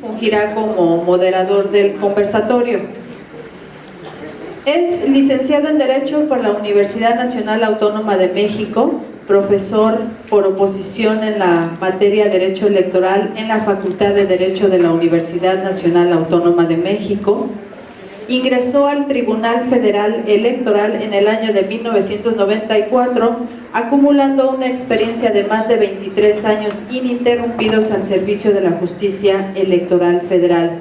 Fungirá como moderador del conversatorio. Es licenciado en Derecho por la Universidad Nacional Autónoma de México, profesor por oposición en la materia Derecho Electoral en la Facultad de Derecho de la Universidad Nacional Autónoma de México. Ingresó al Tribunal Federal Electoral en el año de 1994, acumulando una experiencia de más de 23 años ininterrumpidos al servicio de la justicia electoral federal.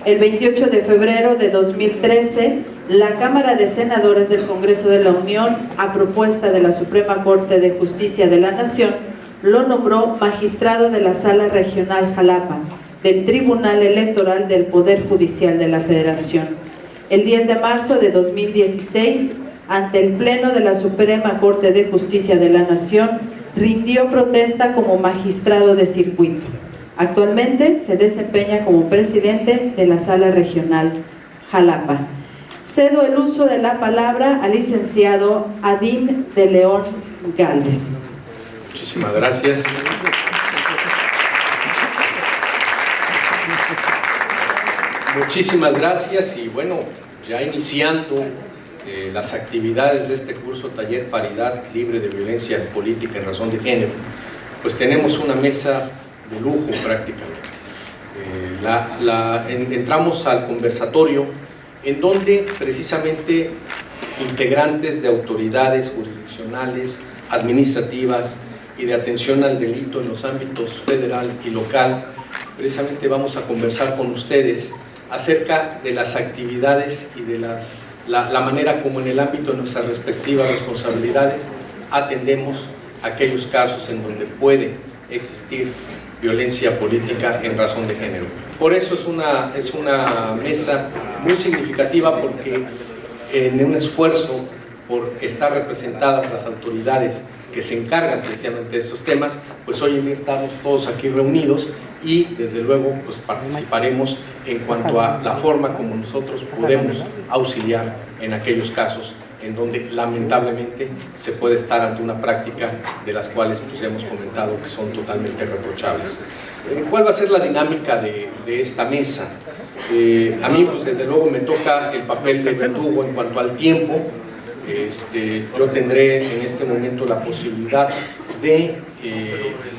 El 28 de febrero de 2013, la Cámara de Senadores del Congreso de la Unión, a propuesta de la Suprema Corte de Justicia de la Nación, lo nombró magistrado de la Sala Regional Jalapa, del Tribunal Electoral del Poder Judicial de la Federación. El 10 de marzo de 2016, ante el Pleno de la Suprema Corte de Justicia de la Nación, rindió protesta como magistrado de circuito. Actualmente se desempeña como presidente de la Sala Regional Jalapa. Cedo el uso de la palabra al licenciado Adín de León Gálvez. Muchísimas gracias. Muchísimas gracias y bueno, ya iniciando las actividades de este curso Taller Paridad Libre de Violencia Política en Razón de Género, pues tenemos una mesa de lujo prácticamente. Entramos al conversatorio en donde precisamente integrantes de autoridades jurisdiccionales, administrativas y de atención al delito en los ámbitos federal y local, precisamente vamos a conversar con ustedes acerca de las actividades y de la manera como en el ámbito de nuestras respectivas responsabilidades atendemos aquellos casos en donde puede existir violencia política en razón de género. Por eso es una mesa muy significativa, porque en un esfuerzo por estar representadas las autoridades que se encargan precisamente de estos temas, pues hoy en día estamos todos aquí reunidos y desde luego pues participaremos en cuanto a la forma como nosotros podemos auxiliar en aquellos casos en donde lamentablemente se puede estar ante una práctica de las cuales pues hemos comentado que son totalmente reprochables. ¿Cuál va a ser la dinámica de esta mesa? A mí pues desde luego me toca el papel de verdugo en cuanto al tiempo. Yo tendré en este momento la posibilidad de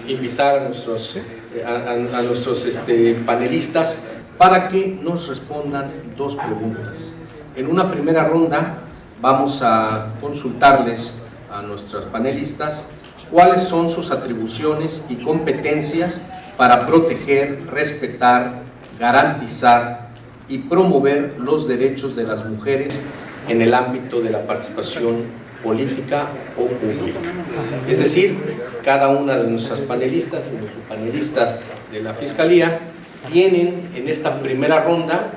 invitar a nuestros panelistas para que nos respondan dos preguntas. En una primera ronda vamos a consultarles a nuestros panelistas cuáles son sus atribuciones y competencias para proteger, respetar, garantizar y promover los derechos de las mujeres en el ámbito de la participación política o pública. Es decir, cada una de nuestras panelistas y nuestro panelista de la Fiscalía tienen en esta primera ronda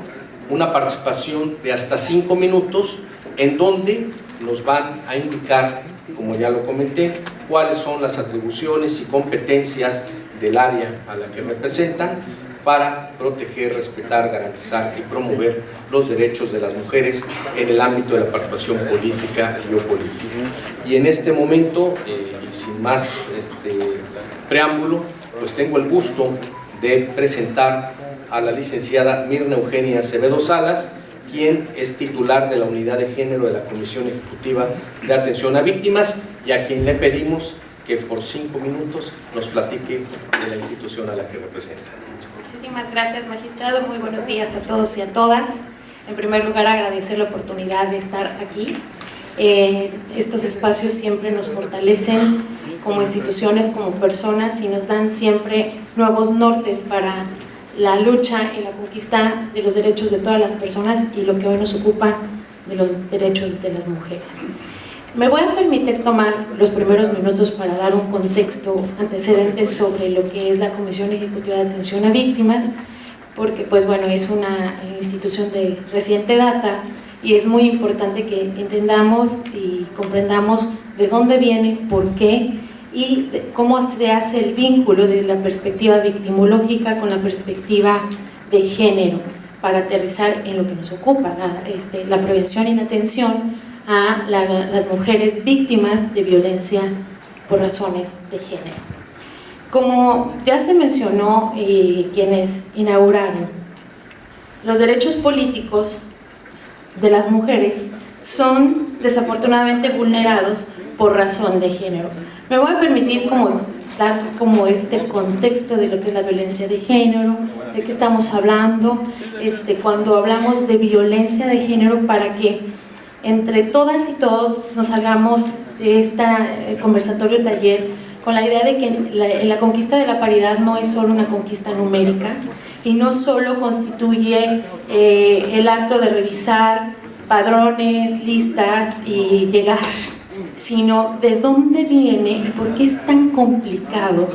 una participación de hasta 5 minutos en donde nos van a indicar, como ya lo comenté, cuáles son las atribuciones y competencias del área a la que representan para proteger, respetar, garantizar y promover los derechos de las mujeres en el ámbito de la participación política y o política. Y en este momento, y sin más preámbulo, pues tengo el gusto de presentar a la licenciada Mirna Eugenia Acevedo Salas, quien es titular de la Unidad de Género de la Comisión Ejecutiva de Atención a Víctimas, y a quien le pedimos que por 5 minutos nos platique de la institución a la que representa. Muchísimas gracias, magistrado. Muy buenos días a todos y a todas. En primer lugar, agradecer la oportunidad de estar aquí. Estos espacios siempre nos fortalecen como instituciones, como personas, y nos dan siempre nuevos nortes para la lucha y la conquista de los derechos de todas las personas y lo que hoy nos ocupa, de los derechos de las mujeres. Me voy a permitir tomar los primeros minutos para dar un contexto antecedente sobre lo que es la Comisión Ejecutiva de Atención a Víctimas, porque pues bueno, es una institución de reciente data y es muy importante que entendamos y comprendamos de dónde viene, por qué y cómo se hace el vínculo de la perspectiva victimológica con la perspectiva de género para aterrizar en lo que nos ocupa, la prevención y la atención a las mujeres víctimas de violencia por razones de género. Como ya se mencionó quienes inauguraron, los derechos políticos de las mujeres son desafortunadamente vulnerados por razón de género. Me voy a permitir dar este contexto de lo que es la violencia de género, de qué estamos hablando, cuando hablamos de violencia de género, para que entre todas y todos nos hagamos de este conversatorio taller con la idea de que la conquista de la paridad no es solo una conquista numérica y no solo constituye el acto de revisar padrones, listas y llegar, sino de dónde viene y por qué es tan complicado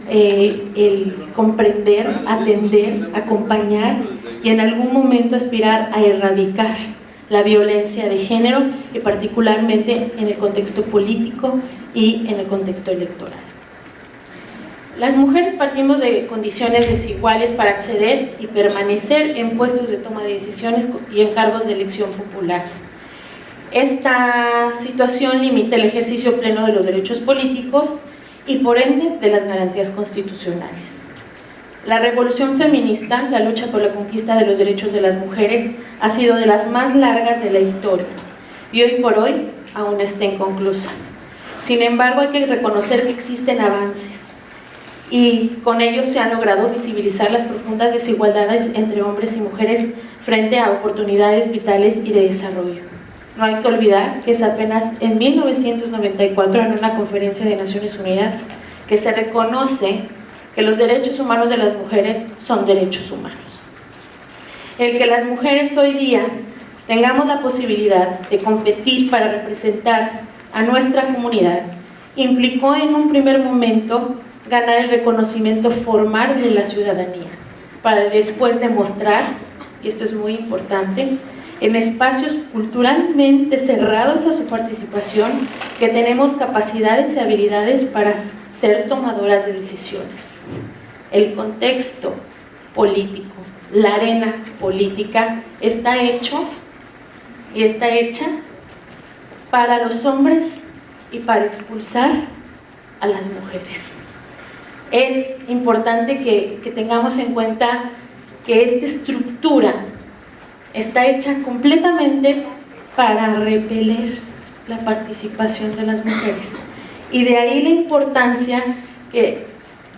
el comprender, atender, acompañar y en algún momento aspirar a erradicar la violencia de género, y particularmente en el contexto político y en el contexto electoral. Las mujeres partimos de condiciones desiguales para acceder y permanecer en puestos de toma de decisiones y en cargos de elección popular. Esta situación limita el ejercicio pleno de los derechos políticos y por ende de las garantías constitucionales. La revolución feminista, la lucha por la conquista de los derechos de las mujeres, ha sido de las más largas de la historia y hoy por hoy aún está inconclusa. Sin embargo, hay que reconocer que existen avances y con ellos se han logrado visibilizar las profundas desigualdades entre hombres y mujeres frente a oportunidades vitales y de desarrollo. No hay que olvidar que es apenas en 1994, en una conferencia de Naciones Unidas, que se reconoce que los derechos humanos de las mujeres son derechos humanos. El que las mujeres hoy día tengamos la posibilidad de competir para representar a nuestra comunidad implicó en un primer momento ganar el reconocimiento formal de la ciudadanía, para después demostrar, y esto es muy importante, en espacios culturalmente cerrados a su participación, que tenemos capacidades y habilidades para ser tomadoras de decisiones. El contexto político, la arena política está hecho y está hecha para los hombres y para expulsar a las mujeres. Es importante que tengamos en cuenta que esta estructura está hecha completamente para repeler la participación de las mujeres. Y de ahí la importancia que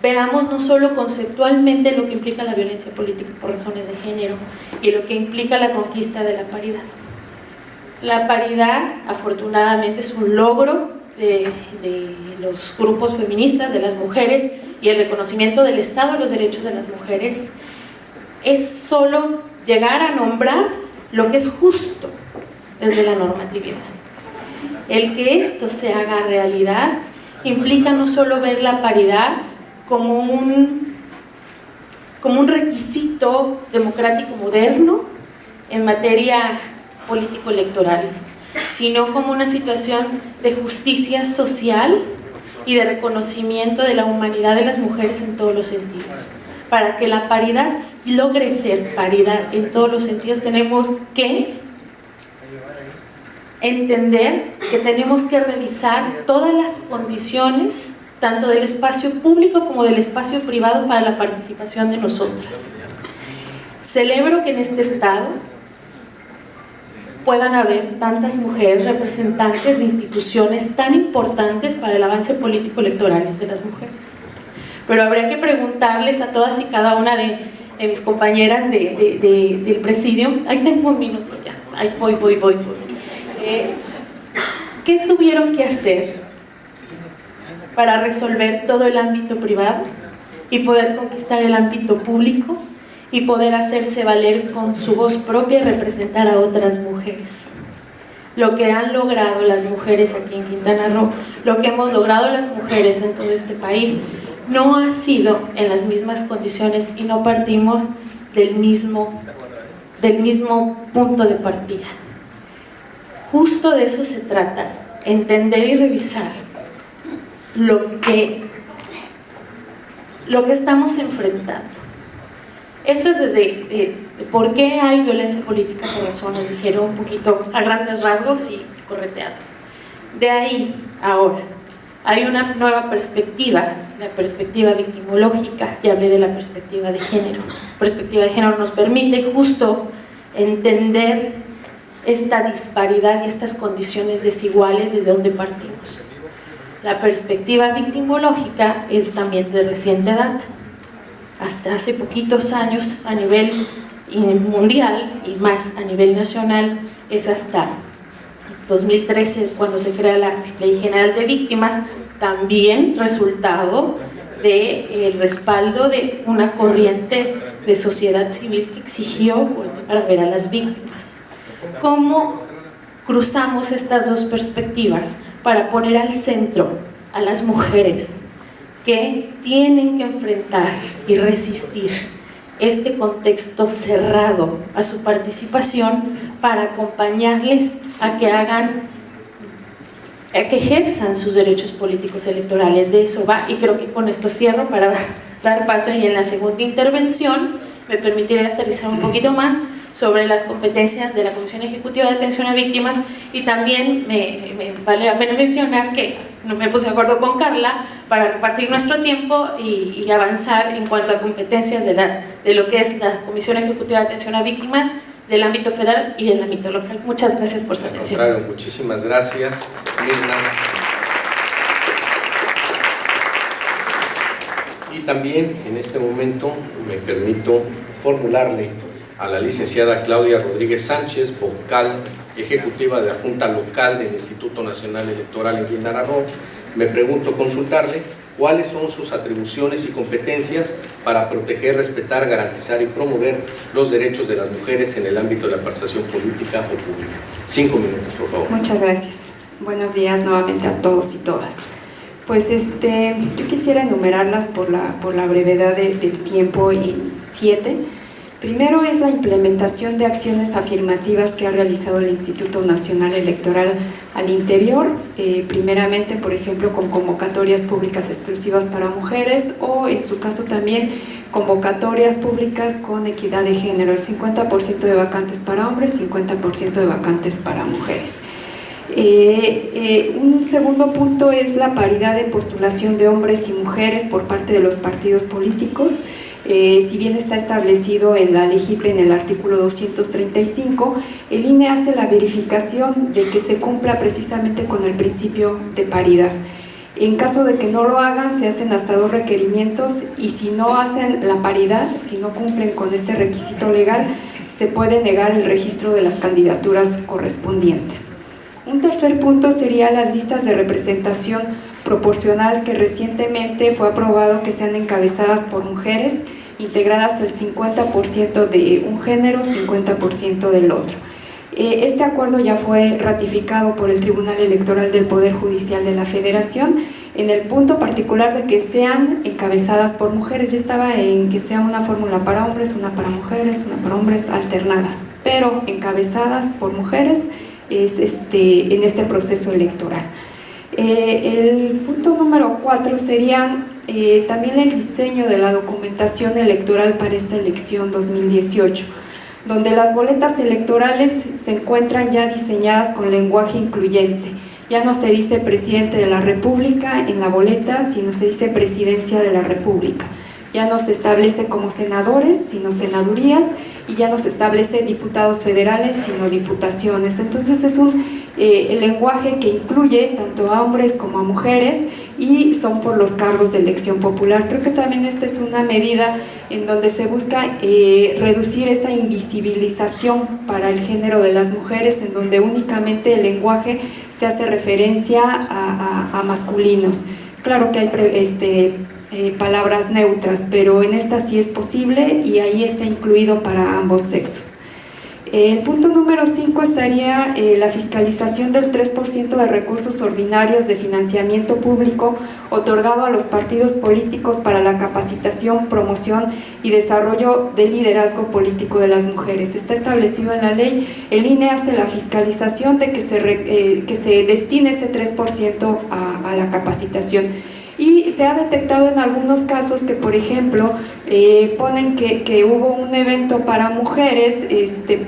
veamos no solo conceptualmente lo que implica la violencia política por razones de género y lo que implica la conquista de la paridad. La paridad, afortunadamente, es un logro de los grupos feministas, de las mujeres, y el reconocimiento del Estado de los derechos de las mujeres es solo llegar a nombrar lo que es justo desde la normatividad. El que esto se haga realidad implica no solo ver la paridad como un requisito democrático moderno en materia político-electoral, sino como una situación de justicia social y de reconocimiento de la humanidad de las mujeres en todos los sentidos. Para que la paridad logre ser paridad en todos los sentidos, tenemos que entender que tenemos que revisar todas las condiciones, tanto del espacio público como del espacio privado, para la participación de nosotras. Celebro que en este estado puedan haber tantas mujeres representantes de instituciones tan importantes para el avance político electoral de las mujeres. Pero habría que preguntarles a todas y cada una de mis compañeras del presidio. Ahí tengo un minuto ya, ahí voy. ¿Qué tuvieron que hacer para resolver todo el ámbito privado y poder conquistar el ámbito público y poder hacerse valer con su voz propia y representar a otras mujeres? Lo que han logrado las mujeres aquí en Quintana Roo, lo que hemos logrado las mujeres en todo este país, no ha sido en las mismas condiciones y no partimos del mismo punto de partida. Justo de eso se trata, entender y revisar lo que estamos enfrentando. Esto es desde por qué hay violencia política por razones, dijeron un poquito a grandes rasgos y correteado. De ahí, ahora, hay una nueva perspectiva, la perspectiva victimológica, y hablé de la perspectiva de género. La perspectiva de género nos permite justo entender esta disparidad y estas condiciones desiguales desde donde partimos. La perspectiva victimológica es también de reciente data. Hasta hace poquitos años a nivel mundial y más a nivel nacional es hasta 2013 cuando se crea la Ley General de Víctimas, también resultado del respaldo de una corriente de sociedad civil que exigió voltear a ver a las víctimas. ¿Cómo cruzamos estas dos perspectivas para poner al centro a las mujeres que tienen que enfrentar y resistir este contexto cerrado a su participación, para acompañarles a que ejerzan sus derechos políticos electorales? De eso va, y creo que con esto cierro para dar paso, y en la segunda intervención me permitiré aterrizar un poquito más sobre las competencias de la Comisión Ejecutiva de Atención a Víctimas, y también me vale la pena mencionar que me puse de acuerdo con Carla para repartir nuestro tiempo y avanzar en cuanto a competencias de lo que es la Comisión Ejecutiva de Atención a Víctimas del ámbito federal y del ámbito local. Muchas gracias por su atención. Al contrario, muchísimas gracias, Mirna. Y también en este momento me permito formularle a la licenciada Claudia Rodríguez Sánchez, vocal ejecutiva de la Junta Local del Instituto Nacional Electoral en Quintana Roo, me pregunto consultarle cuáles son sus atribuciones y competencias para proteger, respetar, garantizar y promover los derechos de las mujeres en el ámbito de la participación política o pública. 5 minutos, por favor. Muchas gracias. Buenos días nuevamente a todos y todas. Pues yo quisiera enumerarlas por la brevedad del tiempo en 7. Primero es la implementación de acciones afirmativas que ha realizado el Instituto Nacional Electoral al interior, primeramente, por ejemplo, con convocatorias públicas exclusivas para mujeres, o en su caso también convocatorias públicas con equidad de género, el 50% de vacantes para hombres, 50% de vacantes para mujeres. Un segundo punto es la paridad de postulación de hombres y mujeres por parte de los partidos políticos. Si bien está establecido en la LEGIPE en el artículo 235, el INE hace la verificación de que se cumpla precisamente con el principio de paridad. En caso de que no lo hagan, se hacen hasta 2 requerimientos, y si no hacen la paridad, si no cumplen con este requisito legal, se puede negar el registro de las candidaturas correspondientes. Un tercer punto sería las listas de representación proporcional, que recientemente fue aprobado que sean encabezadas por mujeres, integradas el 50% de un género, 50% del otro. Este acuerdo ya fue ratificado por el Tribunal Electoral del Poder Judicial de la Federación, en el punto particular de que sean encabezadas por mujeres. Ya estaba en que sea una fórmula para hombres, una para mujeres, una para hombres, alternadas, pero encabezadas por mujeres es en este proceso electoral. El punto número 4 sería también el diseño de la documentación electoral para esta elección 2018, donde las boletas electorales se encuentran ya diseñadas con lenguaje incluyente. Ya no se dice presidente de la República en la boleta, sino se dice presidencia de la República. Ya no se establece como senadores, sino senadurías, y ya no se establece diputados federales, sino diputaciones. Entonces es el lenguaje que incluye tanto a hombres como a mujeres, y son por los cargos de elección popular. Creo que también esta es una medida en donde se busca reducir esa invisibilización para el género de las mujeres, en donde únicamente el lenguaje se hace referencia a masculinos. Claro que hay palabras neutras, pero en esta sí es posible, y ahí está incluido para ambos sexos. El punto número 5 estaría la fiscalización del 3% de recursos ordinarios de financiamiento público otorgado a los partidos políticos para la capacitación, promoción y desarrollo del liderazgo político de las mujeres. Está establecido en la ley. El INE hace la fiscalización de que se destine ese 3% a la capacitación. Y se ha detectado en algunos casos que, por ejemplo, ponen que hubo un evento para mujeres,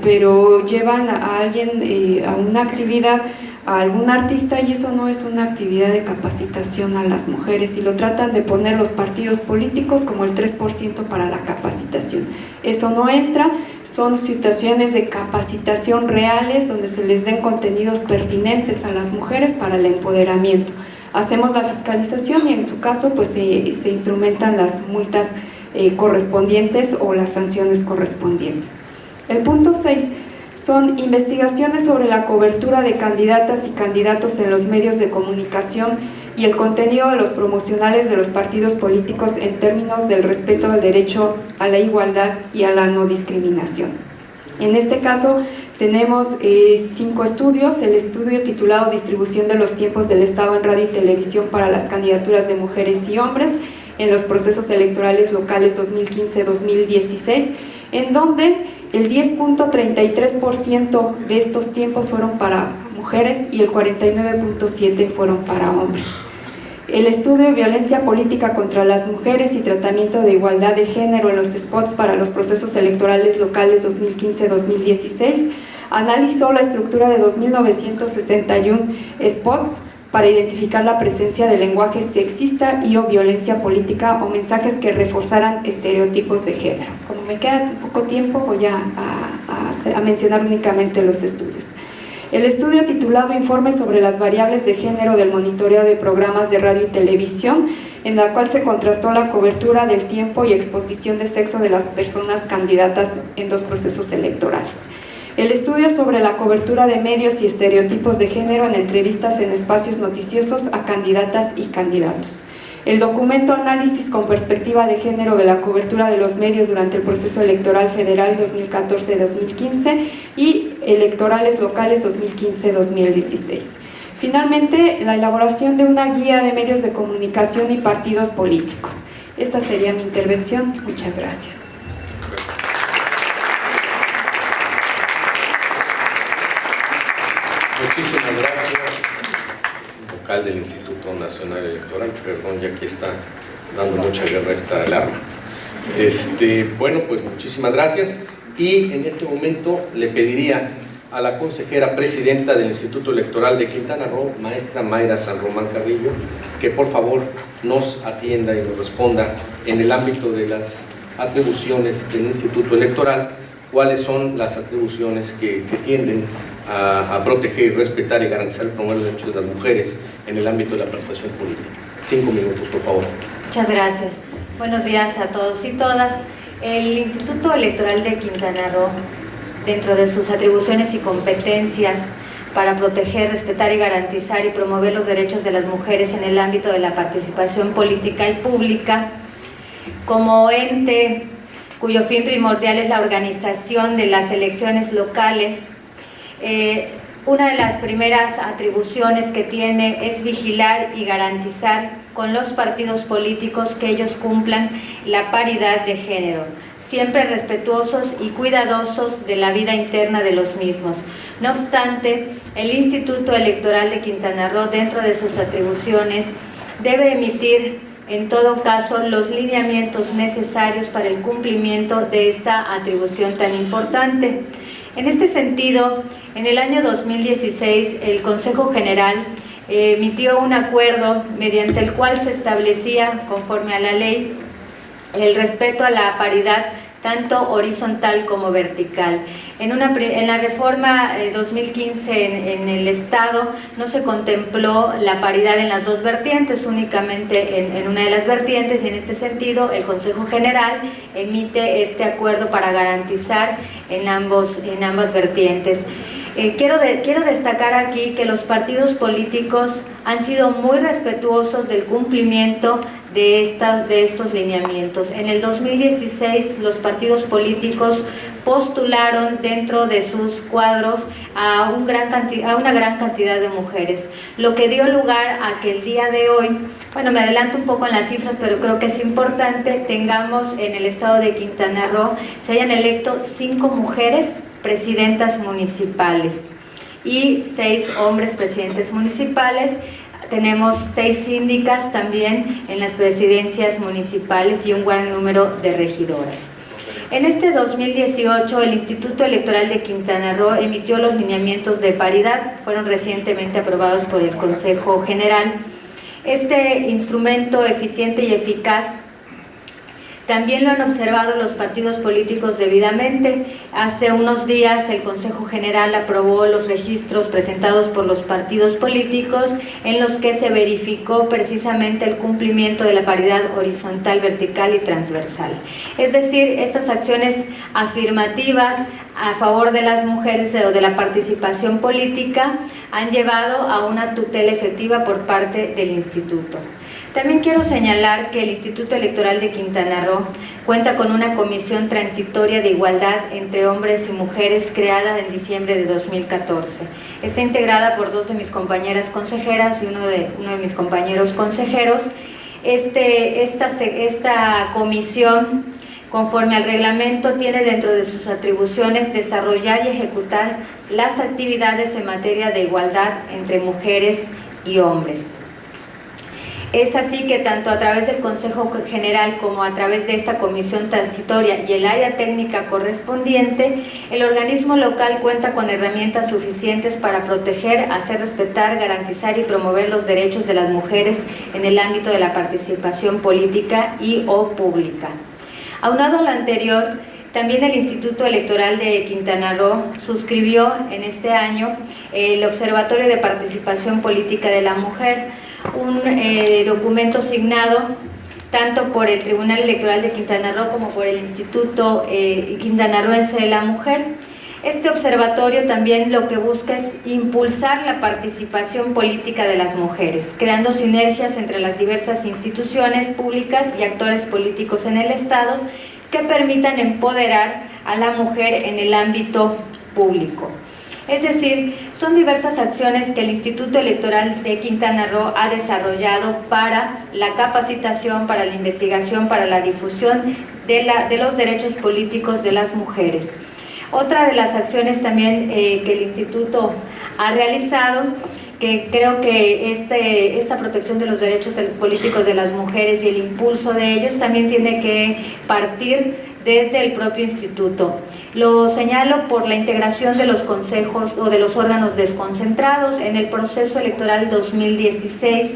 pero llevan a alguien a una actividad a algún artista, y eso no es una actividad de capacitación a las mujeres, y lo tratan de poner los partidos políticos como el 3% para la capacitación. Eso no entra, son situaciones de capacitación reales donde se les den contenidos pertinentes a las mujeres para el empoderamiento. Hacemos la fiscalización y en su caso pues se instrumentan las multas correspondientes o las sanciones correspondientes. El punto 6 son investigaciones sobre la cobertura de candidatas y candidatos en los medios de comunicación y el contenido de los promocionales de los partidos políticos en términos del respeto al derecho a la igualdad y a la no discriminación. En este caso tenemos 5 estudios: el estudio titulado Distribución de los tiempos del Estado en radio y televisión para las candidaturas de mujeres y hombres en los procesos electorales locales 2015-2016, en donde el 10.33% de estos tiempos fueron para mujeres y el 49.7% fueron para hombres. El estudio Violencia política contra las mujeres y tratamiento de igualdad de género en los spots para los procesos electorales locales 2015-2016 analizó la estructura de 2.961 spots para identificar la presencia de lenguaje sexista y o violencia política o mensajes que reforzaran estereotipos de género. Como me queda poco tiempo, voy a mencionar únicamente los estudios. El estudio titulado Informe sobre las variables de género del monitoreo de programas de radio y televisión, en la cual se contrastó la cobertura del tiempo y exposición de sexo de las personas candidatas en 2 procesos electorales. El estudio sobre la cobertura de medios y estereotipos de género en entrevistas en espacios noticiosos a candidatas y candidatos. El documento Análisis con perspectiva de género de la cobertura de los medios durante el proceso electoral federal 2014-2015 y electorales locales 2015-2016. Finalmente, la elaboración de una guía de medios de comunicación y partidos políticos. Esta sería mi intervención. Muchas gracias. Muchísimas gracias, vocal del Instituto Nacional Electoral. Perdón, ya aquí está dando mucha guerra esta alarma. Bueno, pues muchísimas gracias, y en este momento le pediría a la consejera presidenta del Instituto Electoral de Quintana Roo, maestra Mayra San Román Carrillo, que por favor nos atienda y nos responda en el ámbito de las atribuciones del Instituto Electoral, cuáles son las atribuciones que tienden a proteger, respetar y garantizar el promover los derechos de las mujeres en el ámbito de la participación política. 5 minutos, por favor. Muchas gracias. Buenos días a todos y todas. El Instituto Electoral de Quintana Roo, dentro de sus atribuciones y competencias para proteger, respetar y garantizar y promover los derechos de las mujeres en el ámbito de la participación política y pública, como ente cuyo fin primordial es la organización de las elecciones locales, una de las primeras atribuciones que tiene es vigilar y garantizar con los partidos políticos que ellos cumplan la paridad de género, siempre respetuosos y cuidadosos de la vida interna de los mismos. No obstante, el Instituto Electoral de Quintana Roo, dentro de sus atribuciones, debe emitir en todo caso los lineamientos necesarios para el cumplimiento de esa atribución tan importante. En este sentido, en el año 2016, el Consejo General emitió un acuerdo mediante el cual se establecía, conforme a la ley, el respeto a la paridad tanto horizontal como vertical. En la reforma 2015 en el Estado no se contempló la paridad en las 2 vertientes, únicamente en una de las vertientes, y en este sentido el Consejo General emite este acuerdo para garantizar en ambas vertientes. Quiero destacar aquí que los partidos políticos han sido muy respetuosos del cumplimiento de estos lineamientos. En el 2016 los partidos políticos postularon dentro de sus cuadros a una gran cantidad de mujeres, lo que dio lugar a que el día de hoy, bueno, me adelanto un poco en las cifras, pero creo que es importante, tengamos en el estado de Quintana Roo, se hayan electo 5 mujeres presidentas municipales y 6 hombres presidentes municipales. Tenemos 6 síndicas también en las presidencias municipales y un gran número de regidoras. En este 2018, el Instituto Electoral de Quintana Roo emitió los lineamientos de paridad, fueron recientemente aprobados por el Consejo General. Este instrumento eficiente y eficaz también lo han observado los partidos políticos debidamente. Hace unos días el Consejo General aprobó los registros presentados por los partidos políticos en los que se verificó precisamente el cumplimiento de la paridad horizontal, vertical y transversal. Es decir, estas acciones afirmativas a favor de las mujeres o de la participación política han llevado a una tutela efectiva por parte del Instituto. También quiero señalar que el Instituto Electoral de Quintana Roo cuenta con una comisión transitoria de igualdad entre hombres y mujeres creada en diciembre de 2014. Está integrada por 2 de mis compañeras consejeras y uno de mis compañeros consejeros. Esta comisión, conforme al reglamento, tiene dentro de sus atribuciones desarrollar y ejecutar las actividades en materia de igualdad entre mujeres y hombres. Es así que tanto a través del Consejo General como a través de esta comisión transitoria y el área técnica correspondiente, el organismo local cuenta con herramientas suficientes para proteger, hacer respetar, garantizar y promover los derechos de las mujeres en el ámbito de la participación política y o pública. Aunado a lo anterior, también el Instituto Electoral de Quintana Roo suscribió en este año el Observatorio de Participación Política de la Mujer, un documento signado tanto por el Tribunal Electoral de Quintana Roo como por el Instituto Quintanarroense de la Mujer. Este observatorio también lo que busca es impulsar la participación política de las mujeres, creando sinergias entre las diversas instituciones públicas y actores políticos en el Estado que permitan empoderar a la mujer en el ámbito público. Es decir, son diversas acciones que el Instituto Electoral de Quintana Roo ha desarrollado para la capacitación, para la investigación, para la difusión de los derechos políticos de las mujeres. Otra de las acciones también que el Instituto ha realizado, que creo que esta protección de los derechos políticos de las mujeres y el impulso de ellos también tiene que partir desde el propio instituto. Lo señalo por la integración de los consejos o de los órganos desconcentrados. En el proceso electoral 2016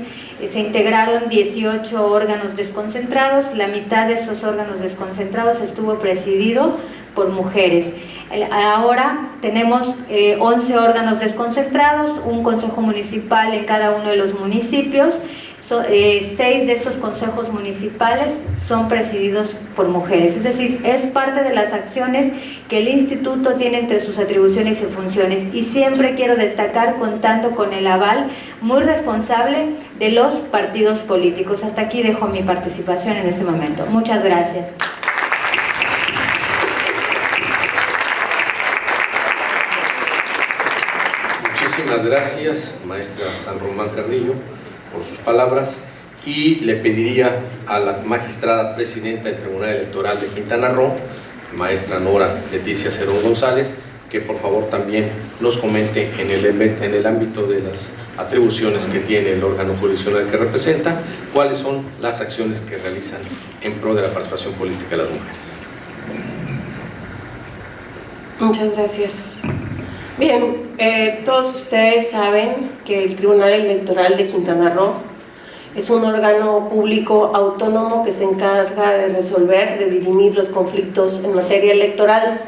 se integraron 18 órganos desconcentrados, la mitad de esos órganos desconcentrados estuvo presidido por mujeres. Ahora tenemos 11 órganos desconcentrados, un consejo municipal en cada uno de los municipios. 6 de estos consejos municipales son presididos por mujeres, es decir, es parte de las acciones que el instituto tiene entre sus atribuciones y funciones, y siempre quiero destacar contando con el aval muy responsable de los partidos políticos. Hasta aquí dejo mi participación en este momento. Muchas gracias. Muchísimas gracias, maestra San Román Carrillo, por sus palabras, y le pediría a la magistrada presidenta del Tribunal Electoral de Quintana Roo, maestra Nora Leticia Cerón González, que por favor también nos comente en el ámbito de las atribuciones que tiene el órgano jurisdiccional que representa, cuáles son las acciones que realizan en pro de la participación política de las mujeres. Muchas gracias. Bien, todos ustedes saben que el Tribunal Electoral de Quintana Roo es un órgano público autónomo que se encarga de resolver, de dirimir los conflictos en materia electoral.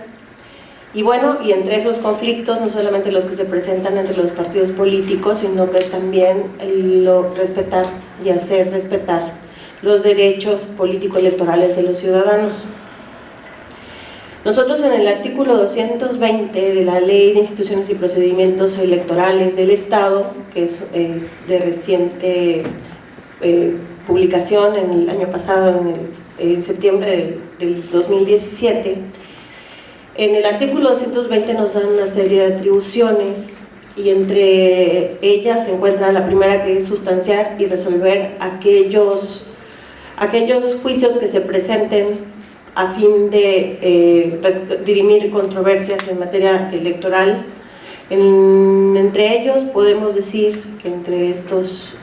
Y bueno, y entre esos conflictos, no solamente los que se presentan entre los partidos políticos, sino que también respetar y hacer respetar los derechos político-electorales de los ciudadanos. Nosotros en el artículo 220 de la Ley de Instituciones y Procedimientos Electorales del Estado, que es de reciente publicación en el año pasado, en septiembre del 2017, en el artículo 220 nos dan una serie de atribuciones y entre ellas se encuentra la primera, que es sustanciar y resolver aquellos juicios que se presenten a fin de dirimir controversias en materia electoral. Entre ellos podemos decir que entre estos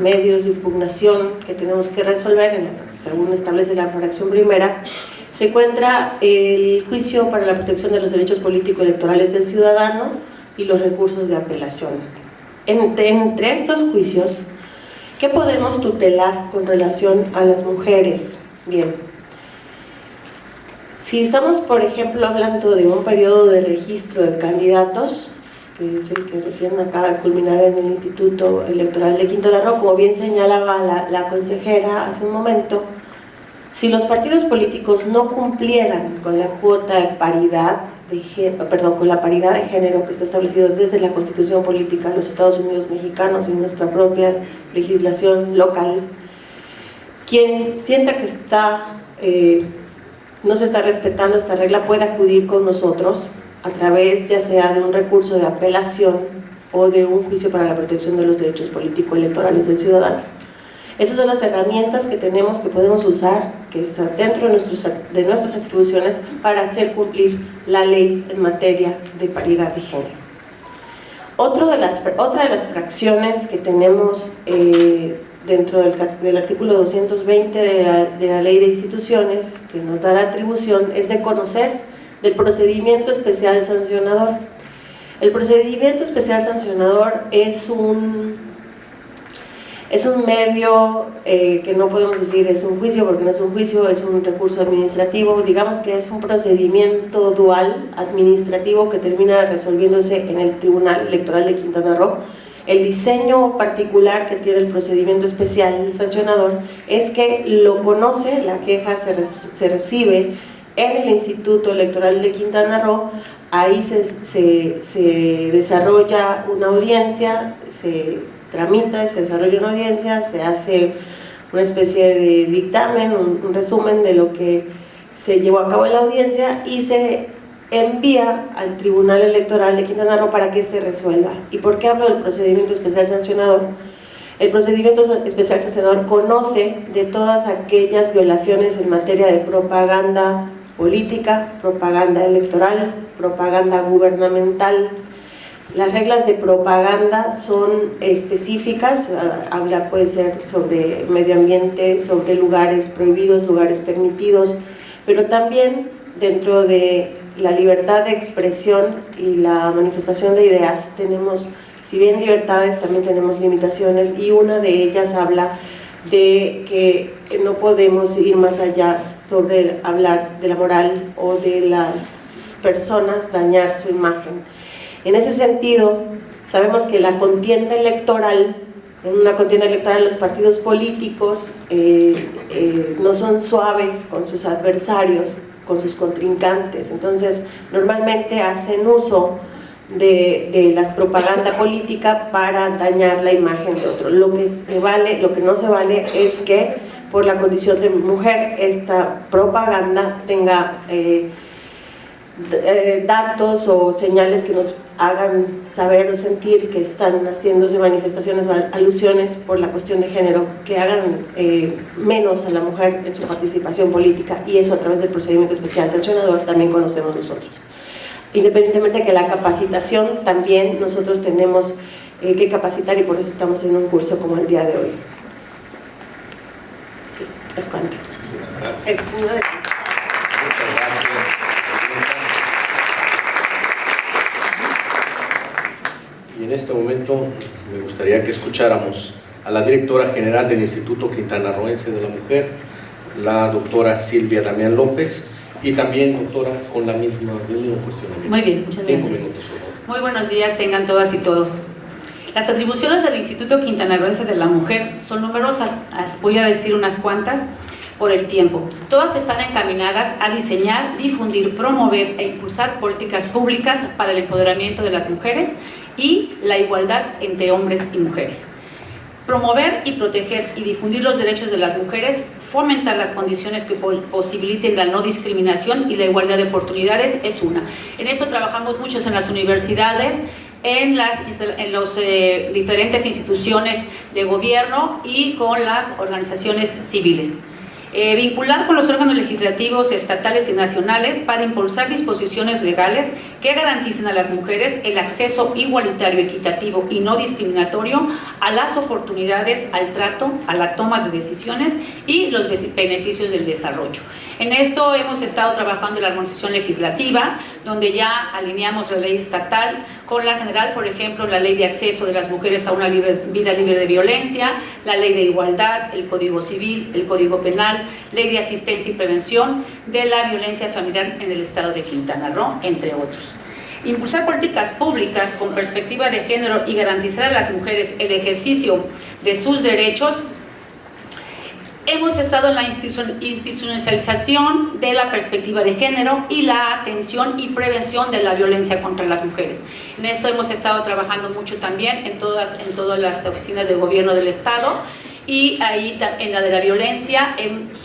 medios de impugnación que tenemos que resolver, según establece la fracción primera, se encuentra el juicio para la protección de los derechos político-electorales del ciudadano y los recursos de apelación. Entre estos juicios, ¿qué podemos tutelar con relación a las mujeres? Bien, si estamos, por ejemplo, hablando de un periodo de registro de candidatos, que es el que recién acaba de culminar en el Instituto Electoral de Quintana Roo, como bien señalaba la consejera hace un momento, si los partidos políticos no cumplieran con la cuota de paridad con la paridad de género que está establecido desde la Constitución Política de los Estados Unidos Mexicanos y nuestra propia legislación local, quien sienta que no se está respetando esta regla puede acudir con nosotros a través ya sea de un recurso de apelación o de un juicio para la protección de los derechos político-electorales del ciudadano. Esas son las herramientas que tenemos, que podemos usar, que están dentro de nuestras atribuciones para hacer cumplir la ley en materia de paridad de género. Otra de las fracciones que tenemos dentro del artículo 220 de la Ley de Instituciones, que nos da la atribución, es de conocer del procedimiento especial sancionador. El procedimiento especial sancionador es un medio que no podemos decir es un juicio, porque no es un juicio, es un recurso administrativo, digamos que es un procedimiento dual administrativo que termina resolviéndose en el Tribunal Electoral de Quintana Roo. El diseño particular que tiene el procedimiento especial sancionador es que lo conoce, la queja se recibe en el Instituto Electoral de Quintana Roo, ahí se desarrolla una audiencia, se tramita, se desarrolla una audiencia, se hace una especie de dictamen, un resumen de lo que se llevó a cabo en la audiencia y se envía al Tribunal Electoral de Quintana Roo para que éste resuelva. ¿Y por qué hablo del procedimiento especial sancionador? El procedimiento especial sancionador conoce de todas aquellas violaciones en materia de propaganda política, propaganda electoral, propaganda gubernamental. Las reglas de propaganda son específicas, puede ser sobre medio ambiente, sobre lugares prohibidos, lugares permitidos, pero también dentro de la libertad de expresión y la manifestación de ideas tenemos, si bien libertades, también tenemos limitaciones, y una de ellas habla de que no podemos ir más allá sobre hablar de la moral o de las personas, dañar su imagen. En ese sentido, sabemos que la contienda electoral, en una contienda electoral los partidos políticos no son suaves con sus adversarios, con sus contrincantes, entonces normalmente hacen uso de la propaganda política para dañar la imagen de otro. Lo que no se vale es que por la condición de mujer esta propaganda tenga datos o señales que nos hagan saber o sentir que están haciéndose manifestaciones o alusiones por la cuestión de género, que hagan menos a la mujer en su participación política, y eso a través del procedimiento especial sancionador también conocemos nosotros. Independientemente de que la capacitación también nosotros tenemos que capacitar, y por eso estamos en un curso como el día de hoy. Sí, es cuanto. Gracias. Es una de... Muchas gracias. Y en este momento me gustaría que escucháramos a la directora general del Instituto Quintanarroense de la Mujer, la doctora Silvia Damián López, y también, doctora, con el mismo cuestionamiento. Muy bien, muchas gracias. 5 minutos, por favor. Muy buenos días tengan todas y todos. Las atribuciones del Instituto Quintanarroense de la Mujer son numerosas, voy a decir unas cuantas por el tiempo. Todas están encaminadas a diseñar, difundir, promover e impulsar políticas públicas para el empoderamiento de las mujeres y la igualdad entre hombres y mujeres. Promover y proteger y difundir los derechos de las mujeres, fomentar las condiciones que posibiliten la no discriminación y la igualdad de oportunidades es una. En eso trabajamos muchos en las universidades, en las diferentes instituciones de gobierno y con las organizaciones civiles. Vincular con los órganos legislativos estatales y nacionales para impulsar disposiciones legales que garanticen a las mujeres el acceso igualitario, equitativo y no discriminatorio a las oportunidades, al trato, a la toma de decisiones y los beneficios del desarrollo. En esto hemos estado trabajando en la armonización legislativa, donde ya alineamos la ley estatal con la general, por ejemplo, la ley de acceso de las mujeres a una vida libre de violencia, la ley de igualdad, el Código Civil, el Código Penal, ley de asistencia y prevención de la violencia familiar en el estado de Quintana Roo, entre otros. Impulsar políticas públicas con perspectiva de género y garantizar a las mujeres el ejercicio de sus derechos. Hemos estado en la institucionalización de la perspectiva de género y la atención y prevención de la violencia contra las mujeres. En esto hemos estado trabajando mucho también en todas las oficinas de gobierno del estado, y ahí en la de la violencia,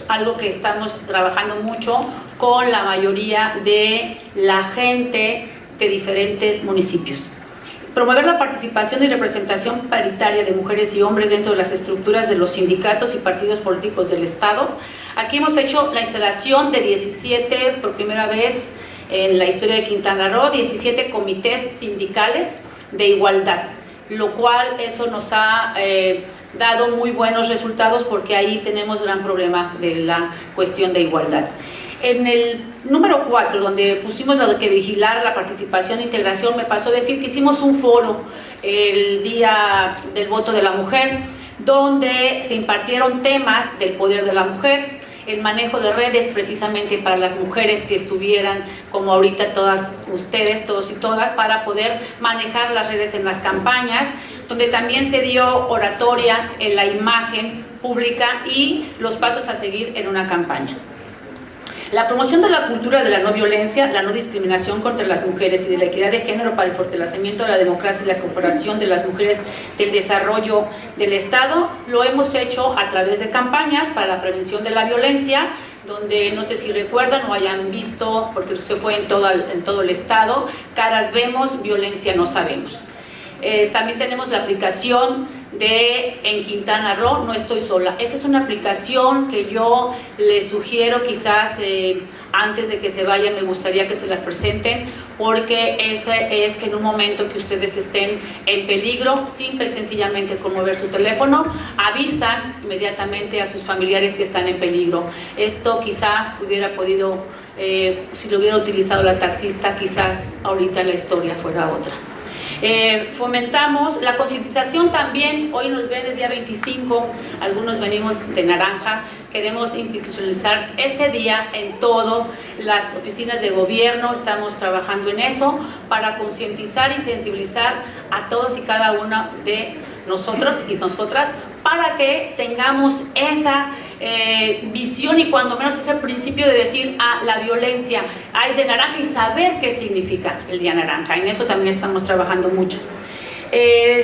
algo que estamos trabajando mucho con la mayoría de la gente de diferentes municipios. Promover la participación y representación paritaria de mujeres y hombres dentro de las estructuras de los sindicatos y partidos políticos del Estado. Aquí hemos hecho la instalación de 17, por primera vez en la historia de Quintana Roo, 17 comités sindicales de igualdad, lo cual eso nos ha dado muy buenos resultados, porque ahí tenemos gran problema de la cuestión de igualdad. En el número 4, donde pusimos lo de que vigilar la participación e integración, me pasó decir que hicimos un foro el día del voto de la mujer, donde se impartieron temas del poder de la mujer, el manejo de redes precisamente para las mujeres que estuvieran, como ahorita todas ustedes, todos y todas, para poder manejar las redes en las campañas, donde también se dio oratoria en la imagen pública y los pasos a seguir en una campaña. La promoción de la cultura de la no violencia, la no discriminación contra las mujeres y de la equidad de género para el fortalecimiento de la democracia y la cooperación de las mujeres del desarrollo del Estado, lo hemos hecho a través de campañas para la prevención de la violencia, donde no sé si recuerdan o hayan visto, porque se fue en todo el Estado, caras vemos, violencia no sabemos. También tenemos la aplicación de En Quintana Roo, No Estoy Sola. Esa es una aplicación que yo les sugiero, quizás antes de que se vayan, me gustaría que se las presenten, porque ese es que en un momento que ustedes estén en peligro, simple y sencillamente con mover su teléfono, avisan inmediatamente a sus familiares que están en peligro. Esto quizá hubiera podido, si lo hubiera utilizado la taxista, quizás ahorita la historia fuera otra. Fomentamos la concientización también. Hoy nos ven, es día 25, algunos venimos de naranja. Queremos institucionalizar este día en todas las oficinas de gobierno. Estamos trabajando en eso para concientizar y sensibilizar a todos y cada una de nosotros y nosotras, para que tengamos esa visión y cuando menos ese principio de decir, la violencia hay de naranja, y saber qué significa el día naranja. En eso también estamos trabajando mucho.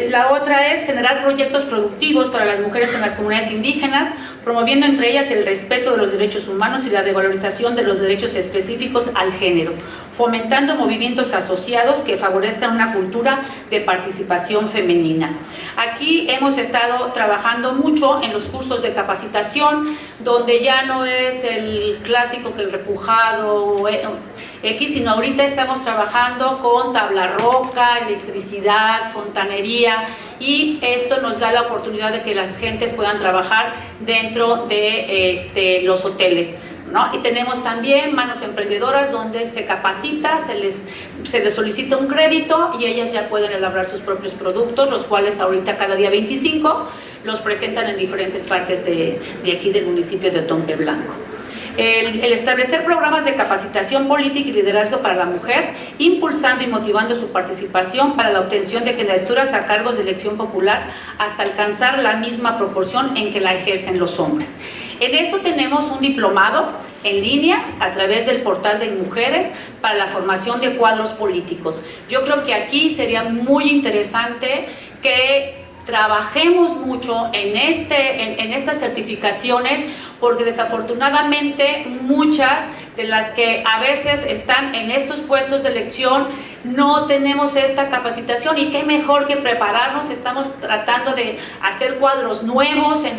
La otra es generar proyectos productivos para las mujeres en las comunidades indígenas, promoviendo entre ellas el respeto de los derechos humanos y la revalorización de los derechos específicos al género, fomentando movimientos asociados que favorezcan una cultura de participación femenina. Aquí hemos estado trabajando mucho en los cursos de capacitación, donde ya no es el clásico que el repujado X, sino ahorita estamos trabajando con tabla roca, electricidad, fontanería, y esto nos da la oportunidad de que las gentes puedan trabajar dentro de los hoteles, ¿no? Y tenemos también manos emprendedoras donde se capacita, se les solicita un crédito y ellas ya pueden elaborar sus propios productos, los cuales ahorita cada día 25 los presentan en diferentes partes de aquí del municipio de Otompe Blanco. El establecer programas de capacitación política y liderazgo para la mujer, impulsando y motivando su participación para la obtención de candidaturas a cargos de elección popular hasta alcanzar la misma proporción en que la ejercen los hombres. En esto tenemos un diplomado en línea a través del portal de mujeres para la formación de cuadros políticos. Yo creo que aquí sería muy interesante que trabajemos mucho en estas certificaciones, porque desafortunadamente muchas de las que a veces están en estos puestos de elección no tenemos esta capacitación, y qué mejor que prepararnos. Estamos tratando de hacer cuadros nuevos en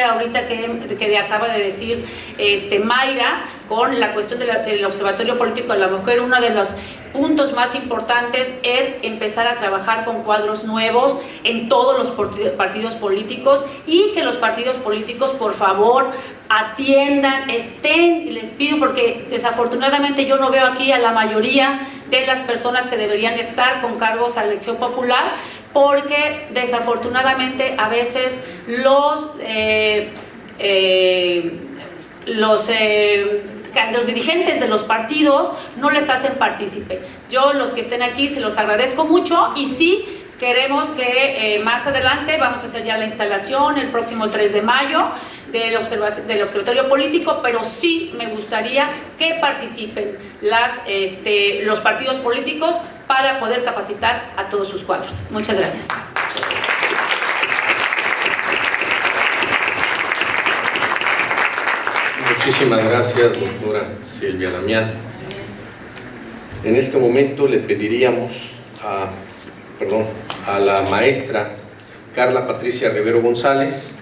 ahorita que acaba de decir Mayra, con la cuestión del Observatorio Político de la Mujer. Uno de los puntos más importantes es empezar a trabajar con cuadros nuevos en todos los partidos políticos, y que los partidos políticos, por favor, atiendan, estén, y les pido, porque desafortunadamente yo no veo aquí a la mayoría de las personas que deberían estar con cargos a elección popular, porque desafortunadamente a veces los dirigentes de los partidos no les hacen partícipe. Yo, los que estén aquí, se los agradezco mucho, y sí queremos que más adelante vamos a hacer ya la instalación el próximo 3 de mayo del observatorio político, pero sí me gustaría que participen los partidos políticos para poder capacitar a todos sus cuadros. Muchas gracias. Muchísimas gracias, doctora Silvia Damián. En este momento le pediríamos a la maestra Carla Patricia Rivero González,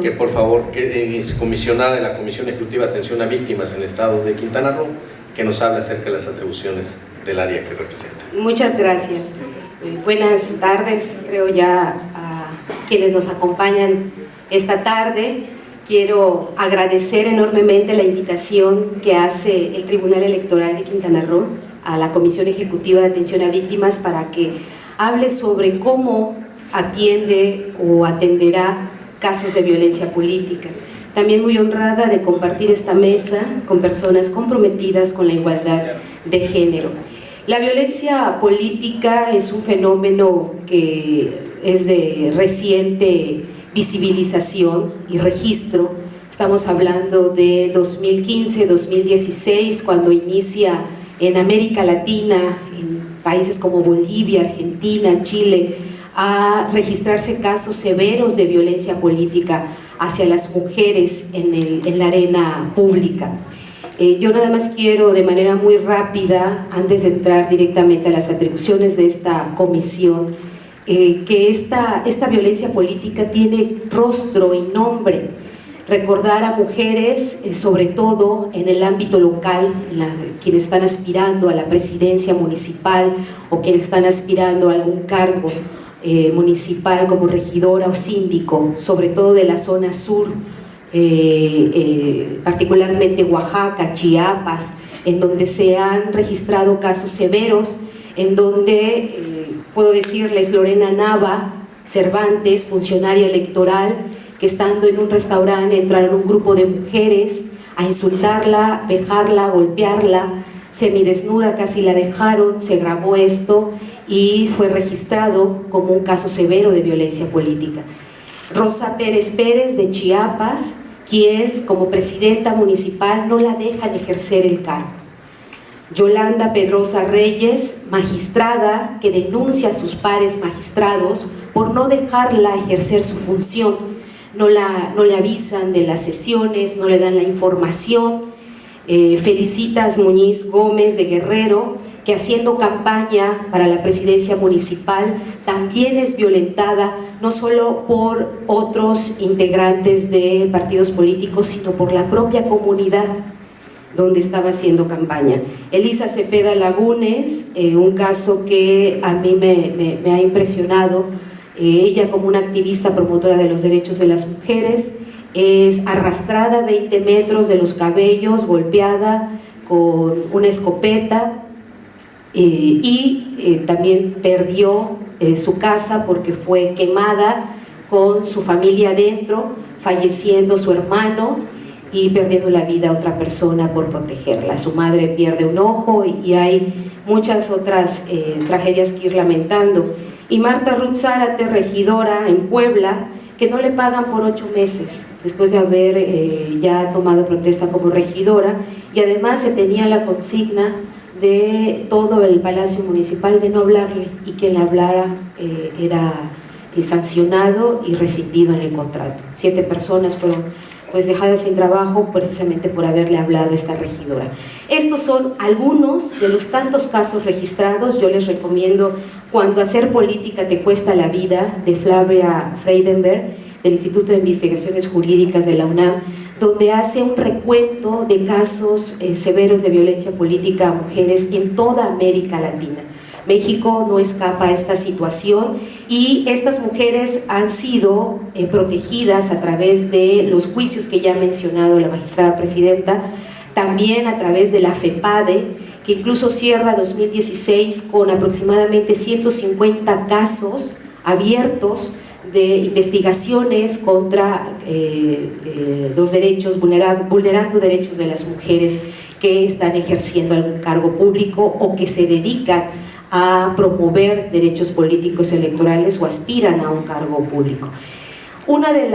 que por favor, que es comisionada de la Comisión Ejecutiva de Atención a Víctimas en el Estado de Quintana Roo, que nos hable acerca de las atribuciones del área que representa. Muchas gracias. Buenas tardes, creo ya a quienes nos acompañan esta tarde. Quiero agradecer enormemente la invitación que hace el Tribunal Electoral de Quintana Roo a la Comisión Ejecutiva de Atención a Víctimas para que hable sobre cómo atiende o atenderá casos de violencia política. También muy honrada de compartir esta mesa con personas comprometidas con la igualdad de género. La violencia política es un fenómeno que es de reciente visibilización y registro. Estamos hablando de 2015-2016, cuando inicia en América Latina, en países como Bolivia, Argentina, Chile, a registrarse casos severos de violencia política hacia las mujeres en la arena pública. Yo nada más quiero, de manera muy rápida, antes de entrar directamente a las atribuciones de esta comisión, que esta violencia política tiene rostro y nombre. Recordar a mujeres, sobre todo en el ámbito local, quienes están aspirando a la presidencia municipal o quienes están aspirando a algún cargo municipal como regidora o síndico, sobre todo de la zona sur, particularmente Oaxaca, Chiapas, en donde se han registrado casos severos, en donde puedo decirles Lorena Nava Cervantes, funcionaria electoral, que estando en un restaurante entraron un grupo de mujeres a insultarla, vejarla, golpearla, semidesnuda casi la dejaron, se grabó esto y fue registrado como un caso severo de violencia política. Rosa Pérez Pérez de Chiapas, quien como presidenta municipal no la dejan ejercer el cargo. Yolanda Pedrosa Reyes, magistrada, que denuncia a sus pares magistrados por no dejarla ejercer su función. No le avisan de las sesiones, no le dan la información. Felicitas Muñiz Gómez de Guerrero, que haciendo campaña para la presidencia municipal también es violentada, no solo por otros integrantes de partidos políticos, sino por la propia comunidad donde estaba haciendo campaña. Elisa Cepeda Lagunes, un caso que a mí me ha impresionado. Ella, como una activista promotora de los derechos de las mujeres, es arrastrada 20 metros de los cabellos, golpeada con una escopeta, y también perdió su casa porque fue quemada con su familia adentro, falleciendo su hermano y perdiendo la vida a otra persona por protegerla. Su madre pierde un ojo y hay muchas otras tragedias que ir lamentando. Y Marta Ruth Zárate, regidora en Puebla, que no le pagan por 8 meses después de haber ya tomado protesta como regidora, y además se tenía la consigna de todo el Palacio Municipal de no hablarle, y quien le hablara era sancionado y rescindido en el contrato. 7 personas fueron pues dejadas sin trabajo precisamente por haberle hablado a esta regidora. Estos son algunos de los tantos casos registrados. Yo les recomiendo Cuando hacer política te cuesta la vida, de Flavia Freidenberg, del Instituto de Investigaciones Jurídicas de la UNAM, donde hace un recuento de casos severos de violencia política a mujeres en toda América Latina. México no escapa a esta situación y estas mujeres han sido protegidas a través de los juicios que ya ha mencionado la magistrada presidenta, también a través de la FEPADE, que incluso cierra 2016 con aproximadamente 150 casos abiertos de investigaciones contra los derechos, vulnerando derechos de las mujeres que están ejerciendo algún cargo público o que se dedican a promover derechos políticos electorales o aspiran a un cargo público. Una de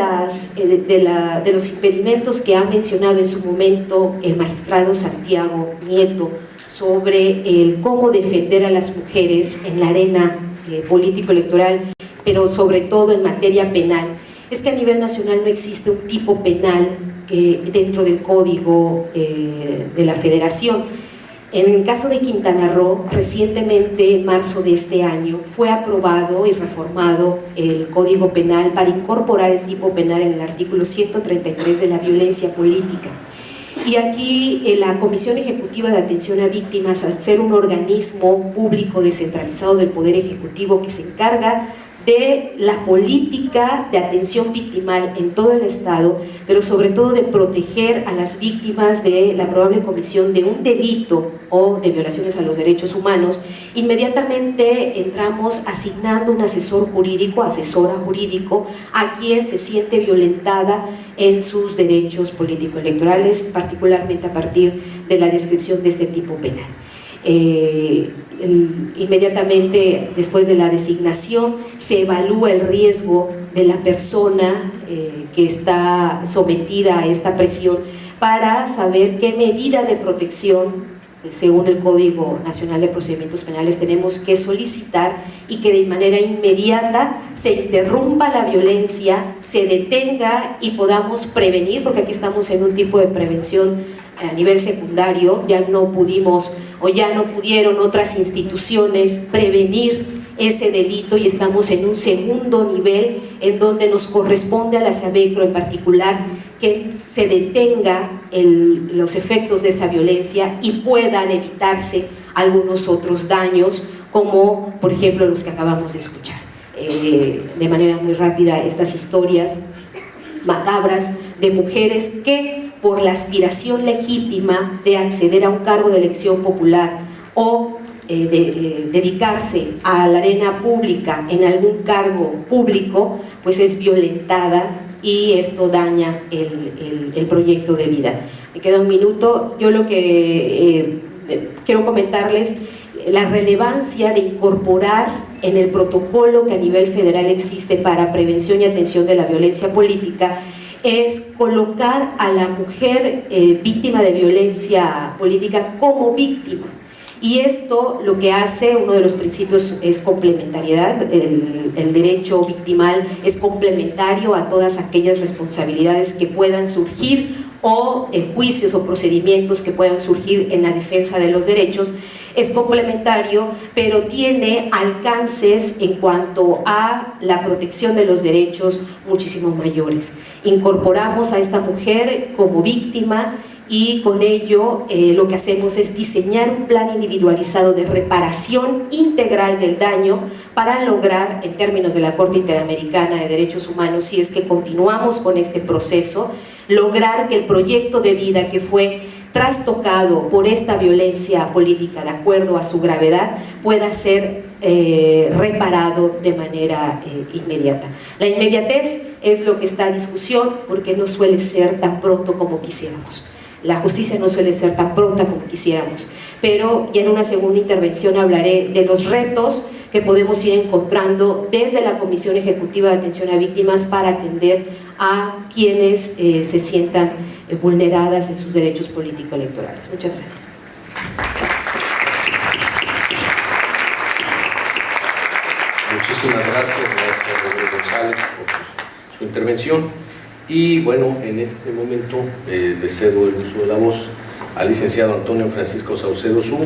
los impedimentos que ha mencionado en su momento el magistrado Santiago Nieto sobre el cómo defender a las mujeres en la arena político-electoral, pero sobre todo en materia penal, es que a nivel nacional no existe un tipo penal dentro del Código de la Federación. En el caso de Quintana Roo, recientemente, en marzo de este año, fue aprobado y reformado el Código Penal para incorporar el tipo penal en el artículo 133 de la violencia política. Y aquí la Comisión Ejecutiva de Atención a Víctimas, al ser un organismo público descentralizado del Poder Ejecutivo que se encarga de la política de atención victimal en todo el Estado, pero sobre todo de proteger a las víctimas de la probable comisión de un delito o de violaciones a los derechos humanos, inmediatamente entramos asignando un asesor jurídico, asesora jurídico, a quien se siente violentada en sus derechos político-electorales, particularmente a partir de la descripción de este tipo penal. Inmediatamente después de la designación se evalúa el riesgo de la persona que está sometida a esta presión para saber qué medida de protección, según el Código Nacional de Procedimientos Penales, tenemos que solicitar y que de manera inmediata se interrumpa la violencia, se detenga y podamos prevenir, porque aquí estamos en un tipo de prevención a nivel secundario. Ya no pudimos o ya no pudieron otras instituciones prevenir ese delito y estamos en un segundo nivel en donde nos corresponde a la SABECRO en particular que se detenga los efectos de esa violencia y puedan evitarse algunos otros daños, como por ejemplo los que acabamos de escuchar. De manera muy rápida, estas historias macabras de mujeres que por la aspiración legítima de acceder a un cargo de elección popular o dedicarse a la arena pública en algún cargo público, pues es violentada y esto daña el proyecto de vida. Me queda un minuto. Yo lo que quiero comentarles, la relevancia de incorporar en el protocolo que a nivel federal existe para prevención y atención de la violencia política es colocar a la mujer víctima de violencia política como víctima. Y esto lo que hace, uno de los principios es complementariedad, el derecho victimal es complementario a todas aquellas responsabilidades que puedan surgir o juicios o procedimientos que puedan surgir en la defensa de los derechos, es complementario, pero tiene alcances en cuanto a la protección de los derechos muchísimo mayores. Incorporamos a esta mujer como víctima y con ello lo que hacemos es diseñar un plan individualizado de reparación integral del daño para lograr, en términos de la Corte Interamericana de Derechos Humanos, si es que continuamos con este proceso, lograr que el proyecto de vida que fue trastocado por esta violencia política de acuerdo a su gravedad pueda ser reparado de manera inmediata. La inmediatez es lo que está a discusión porque no suele ser tan pronto como quisiéramos. La justicia no suele ser tan pronta como quisiéramos, pero ya en una segunda intervención hablaré de los retos que podemos ir encontrando desde la Comisión Ejecutiva de Atención a Víctimas para atender a quienes se sientan vulneradas en sus derechos político-electorales. Muchas gracias. Muchísimas gracias, maestra Rodríguez González, por su intervención. Y bueno, en este momento le cedo el uso de la voz al licenciado Antonio Francisco Saucedo Su,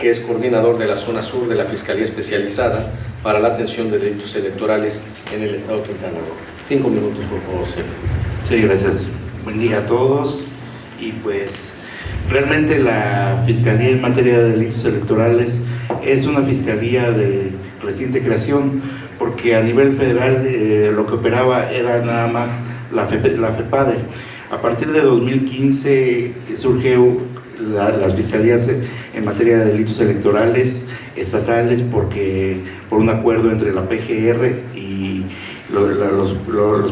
que es coordinador de la zona sur de la Fiscalía Especializada para la Atención de Delitos Electorales en el Estado de Quintana Roo. 5 minutos, por favor, señor. Sí, gracias. Buen día a todos. Y pues Realmente la Fiscalía en materia de delitos electorales es una fiscalía de reciente creación, porque a nivel federal lo que operaba era nada más la FEPADE. A partir de 2015 surgió las fiscalías en materia de delitos electorales estatales, porque por un acuerdo entre la PGR y los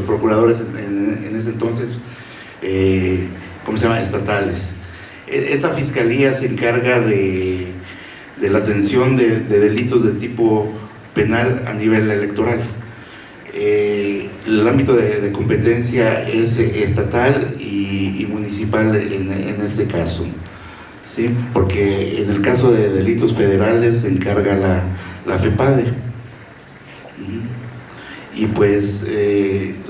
procuradores en ese entonces, estatales. Esta fiscalía se encarga de la atención de delitos de tipo penal a nivel electoral. El ámbito de competencia es estatal y municipal en este caso, ¿sí? Porque en el caso de delitos federales se encarga la FEPADE. Y pues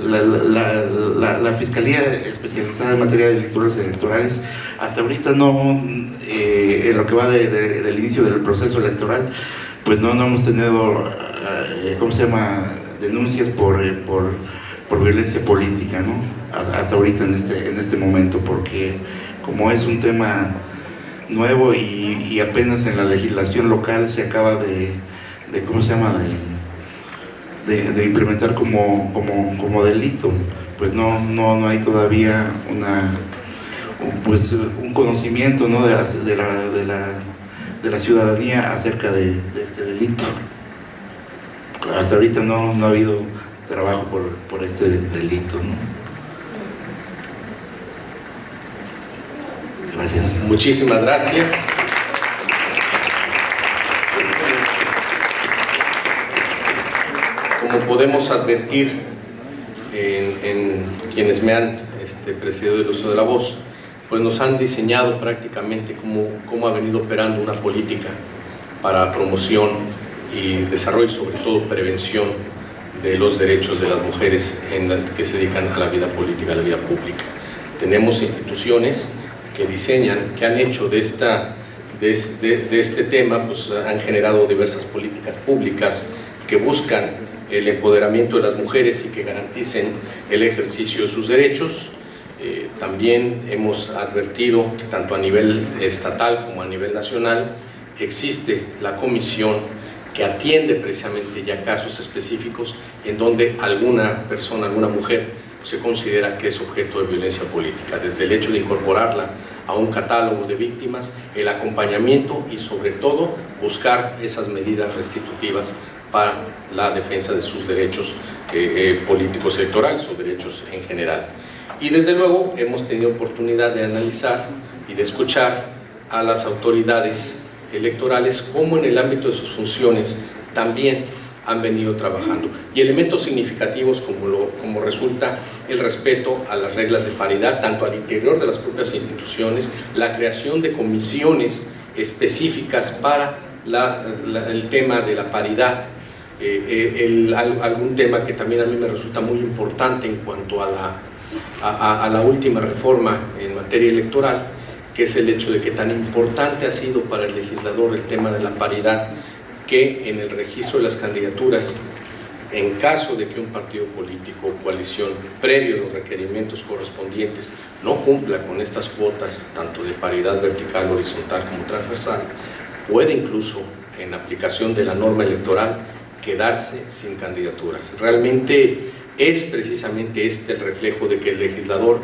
la Fiscalía especializada en materia de delitos electorales hasta ahorita no, en lo que va del inicio del proceso electoral, pues no hemos tenido denuncias por violencia política, ¿no? Hasta ahorita en este momento, porque como es un tema nuevo y apenas en la legislación local se acaba de implementar como delito, pues no hay todavía un conocimiento, ¿no? de la ciudadanía acerca de este delito. Hasta ahorita no ha habido trabajo por este delito, ¿no? Gracias. Muchísimas gracias. Como podemos advertir en quienes me han presidido el uso de la voz, pues nos han diseñado prácticamente cómo ha venido operando una política para promoción y desarrollo, sobre todo prevención de los derechos de las mujeres que se dedican a la vida política, a la vida pública. Tenemos instituciones que diseñan, que han hecho de este tema, pues han generado diversas políticas públicas que buscan el empoderamiento de las mujeres y que garanticen el ejercicio de sus derechos. También hemos advertido que tanto a nivel estatal como a nivel nacional existe la comisión que atiende precisamente ya casos específicos en donde alguna persona, alguna mujer se considera que es objeto de violencia política, desde el hecho de incorporarla a un catálogo de víctimas, el acompañamiento y sobre todo buscar esas medidas restitutivas para la defensa de sus derechos políticos electorales o derechos en general. Y desde luego hemos tenido oportunidad de analizar y de escuchar a las autoridades electorales cómo en el ámbito de sus funciones también han venido trabajando, y elementos significativos como resulta el respeto a las reglas de paridad tanto al interior de las propias instituciones, la creación de comisiones específicas para el tema de la paridad, algún tema que también a mí me resulta muy importante en cuanto a la última reforma en materia electoral, que es el hecho de que tan importante ha sido para el legislador el tema de la paridad, que en el registro de las candidaturas, en caso de que un partido político o coalición, previo a los requerimientos correspondientes, no cumpla con estas cuotas, tanto de paridad vertical, horizontal como transversal, puede incluso, en aplicación de la norma electoral, quedarse sin candidaturas. Realmente es precisamente el reflejo de que el legislador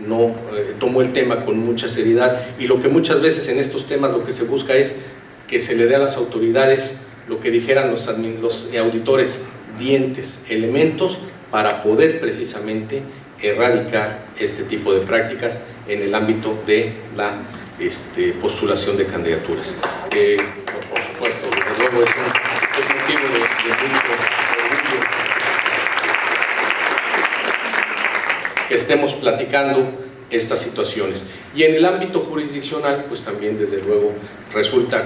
no tomó el tema con mucha seriedad, y lo que muchas veces en estos temas lo que se busca es que se le dé a las autoridades lo que dijeran los auditores, dientes, elementos para poder precisamente erradicar este tipo de prácticas en el ámbito de la postulación de candidaturas. Por supuesto, desde luego es motivo de mucho orgullo que estemos platicando estas situaciones. Y en el ámbito jurisdiccional, pues también desde luego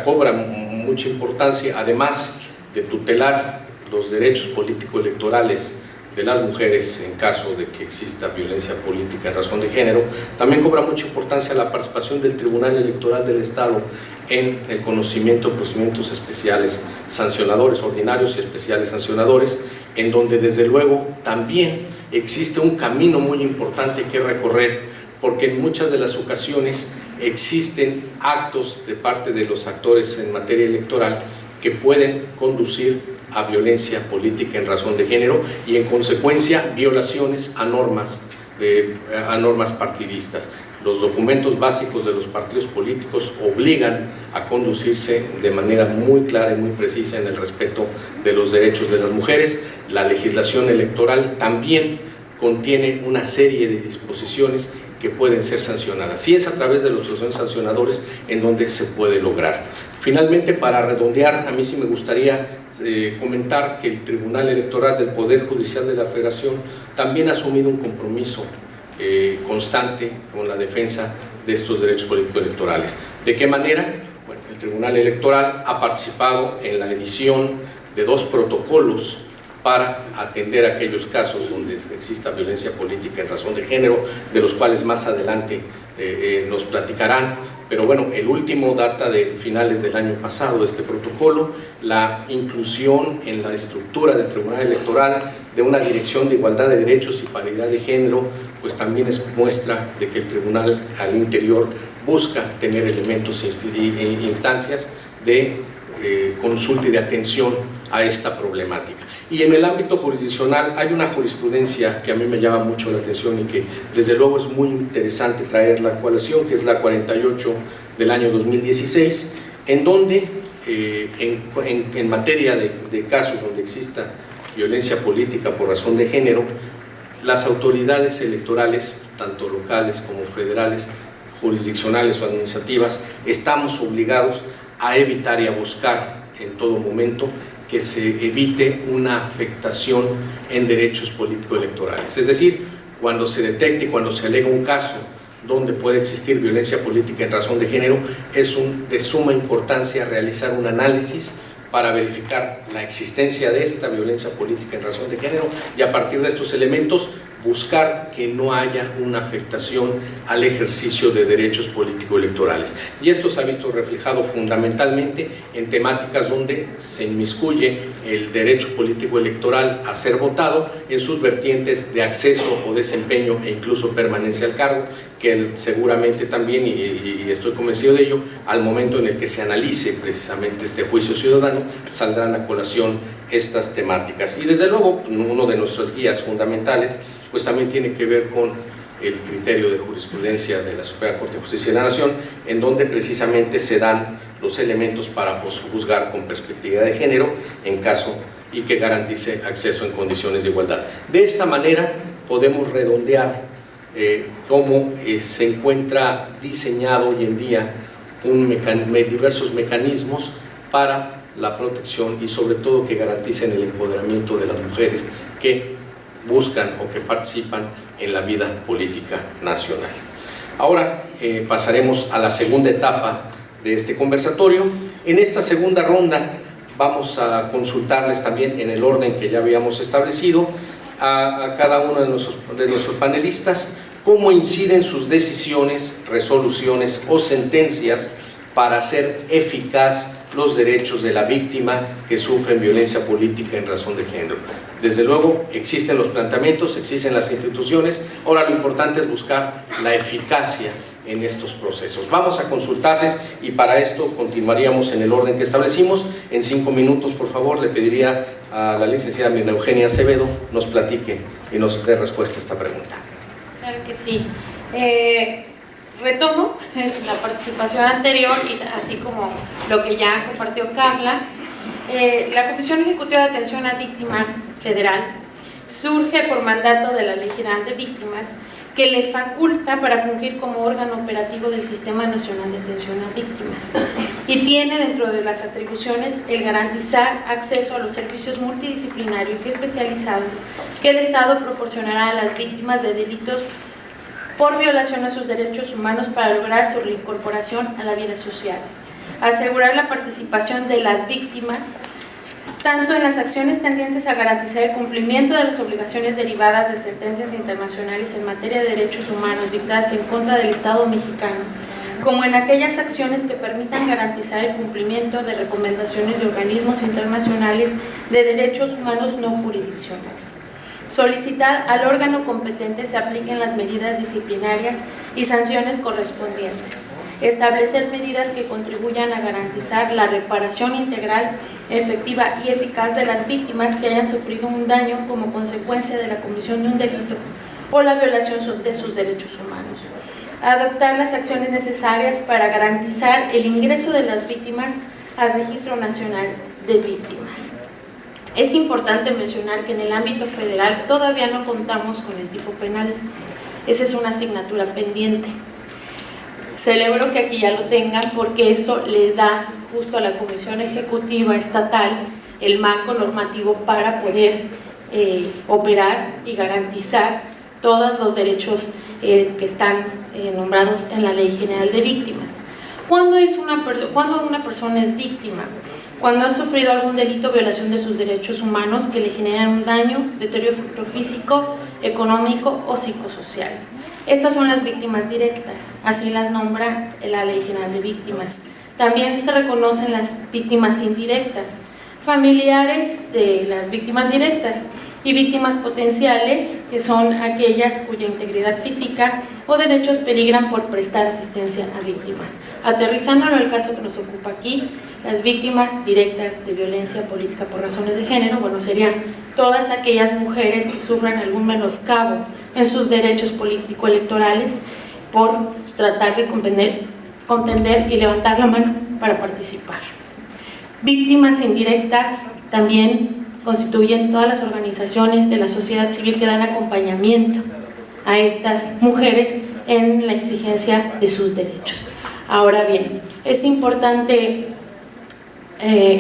cobra mucha importancia, además de tutelar los derechos político-electorales de las mujeres en caso de que exista violencia política en razón de género. También cobra mucha importancia la participación del Tribunal Electoral del Estado en el conocimiento de procedimientos especiales sancionadores, ordinarios y especiales sancionadores, en donde desde luego también existe un camino muy importante que recorrer porque en muchas de las ocasiones existen actos de parte de los actores en materia electoral que pueden conducir a violencia política en razón de género y en consecuencia violaciones a normas partidistas. Los documentos básicos de los partidos políticos obligan a conducirse de manera muy clara y muy precisa en el respeto de los derechos de las mujeres. La legislación electoral también contiene una serie de disposiciones que pueden ser sancionadas, y es a través de los procesos sancionadores en donde se puede lograr. Finalmente, para redondear, a mí sí me gustaría comentar que el Tribunal Electoral del Poder Judicial de la Federación también ha asumido un compromiso constante con la defensa de estos derechos políticos electorales. ¿De qué manera? Bueno, el Tribunal Electoral ha participado en la edición de 2 protocolos para atender aquellos casos donde exista violencia política en razón de género, de los cuales más adelante nos platicarán. Pero bueno, el último data de finales del año pasado, este protocolo. La inclusión en la estructura del Tribunal Electoral de una dirección de igualdad de derechos y paridad de género, pues también es muestra de que el Tribunal al interior busca tener elementos e instancias de consulta y de atención a esta problemática. Y en el ámbito jurisdiccional hay una jurisprudencia que a mí me llama mucho la atención y que desde luego es muy interesante traerla a colación, que es la 48 del año 2016, en donde en materia de casos donde exista violencia política por razón de género, las autoridades electorales, tanto locales como federales, jurisdiccionales o administrativas, estamos obligados a evitar y a buscar en todo momento que se evite una afectación en derechos político-electorales. Es decir, cuando se detecte, cuando se alega un caso donde puede existir violencia política en razón de género, es de suma importancia realizar un análisis para verificar la existencia de esta violencia política en razón de género y a partir de estos elementos buscar que no haya una afectación al ejercicio de derechos político-electorales. Y esto se ha visto reflejado fundamentalmente en temáticas donde se inmiscuye el derecho político-electoral a ser votado en sus vertientes de acceso o desempeño e incluso permanencia al cargo, que seguramente también, y estoy convencido de ello, al momento en el que se analice precisamente este juicio ciudadano, saldrán a colación estas temáticas. Y desde luego, uno de nuestras guías fundamentales pues también tiene que ver con el criterio de jurisprudencia de la Suprema Corte de Justicia de la Nación, en donde precisamente se dan los elementos para juzgar con perspectiva de género en caso y que garantice acceso en condiciones de igualdad. De esta manera podemos redondear cómo se encuentra diseñado hoy en día diversos mecanismos para la protección y sobre todo que garanticen el empoderamiento de las mujeres que buscan o que participan en la vida política nacional. Ahora pasaremos a la segunda etapa de este conversatorio. En esta segunda ronda vamos a consultarles también en el orden que ya habíamos establecido a cada uno de nuestros panelistas cómo inciden sus decisiones, resoluciones o sentencias para hacer eficaz los derechos de la víctima que sufre violencia política en razón de género. Desde luego existen los planteamientos, existen las instituciones, ahora lo importante es buscar la eficacia en estos procesos. Vamos a consultarles y para esto continuaríamos en el orden que establecimos. En 5 minutos, por favor, le pediría a la licenciada Mirna Eugenia Acevedo nos platique y nos dé respuesta a esta pregunta. Claro que sí. Retomo la participación anterior y así como lo que ya compartió Carla. La Comisión Ejecutiva de Atención a Víctimas Federal surge por mandato de la Ley General de Víctimas que le faculta para fungir como órgano operativo del Sistema Nacional de Atención a Víctimas y tiene dentro de las atribuciones el garantizar acceso a los servicios multidisciplinarios y especializados que el Estado proporcionará a las víctimas de delitos por violación a sus derechos humanos para lograr su reincorporación a la vida social, asegurar la participación de las víctimas tanto en las acciones tendientes a garantizar el cumplimiento de las obligaciones derivadas de sentencias internacionales en materia de derechos humanos dictadas en contra del Estado mexicano, como en aquellas acciones que permitan garantizar el cumplimiento de recomendaciones de organismos internacionales de derechos humanos no jurisdiccionales. Solicitar al órgano competente se apliquen las medidas disciplinarias y sanciones correspondientes. Establecer medidas que contribuyan a garantizar la reparación integral, efectiva y eficaz de las víctimas que hayan sufrido un daño como consecuencia de la comisión de un delito o la violación de sus derechos humanos. Adoptar las acciones necesarias para garantizar el ingreso de las víctimas al Registro Nacional de Víctimas. Es importante mencionar que en el ámbito federal todavía no contamos con el tipo penal. Esa es una asignatura pendiente. Celebro que aquí ya lo tengan porque eso le da justo a la Comisión Ejecutiva Estatal el marco normativo para poder operar y garantizar todos los derechos que están nombrados en la Ley General de Víctimas. ¿Cuándo una persona es víctima? Cuando ha sufrido algún delito o violación de sus derechos humanos que le generan un daño, deterioro físico, económico o psicosocial. Estas son las víctimas directas, así las nombra la Ley General de Víctimas. También se reconocen las víctimas indirectas, familiares de las víctimas directas, y víctimas potenciales, que son aquellas cuya integridad física o derechos peligran por prestar asistencia a víctimas. Aterrizándolo al caso que nos ocupa aquí, las víctimas directas de violencia política por razones de género, bueno, serían todas aquellas mujeres que sufran algún menoscabo en sus derechos político-electorales por tratar de contender y levantar la mano para participar. Víctimas indirectas también constituyen todas las organizaciones de la sociedad civil que dan acompañamiento a estas mujeres en la exigencia de sus derechos. Ahora bien, es importante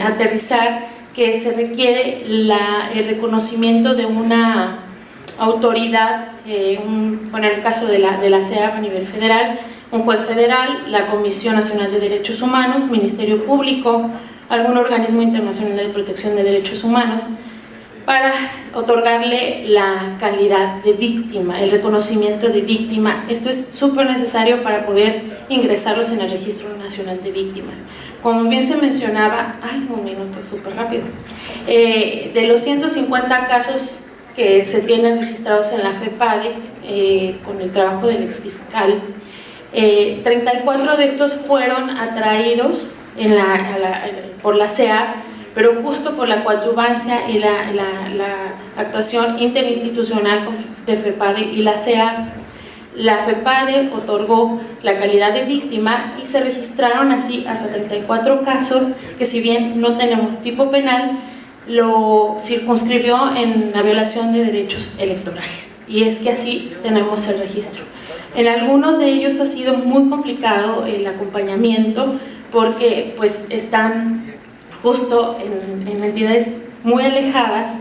aterrizar que se requiere el reconocimiento de una autoridad, en el caso de la CEAP a nivel federal, un juez federal, la Comisión Nacional de Derechos Humanos, Ministerio Público, algún organismo internacional de protección de derechos humanos, para otorgarle la calidad de víctima, el reconocimiento de víctima. Esto es súper necesario para poder ingresarlos en el Registro Nacional de Víctimas. Como bien se mencionaba, un minuto, súper rápido, de los 150 casos que se tienen registrados en la FEPADE, con el trabajo del exfiscal, 34 de estos fueron atraídos por la CEAP, pero justo por la coadyuvancia y la actuación interinstitucional de FEPADE y la CEAP, la FEPADE otorgó la calidad de víctima y se registraron así hasta 34 casos que, si bien no tenemos tipo penal, lo circunscribió en la violación de derechos electorales, y es que así tenemos el registro. En algunos de ellos ha sido muy complicado el acompañamiento porque pues están justo en entidades muy alejadas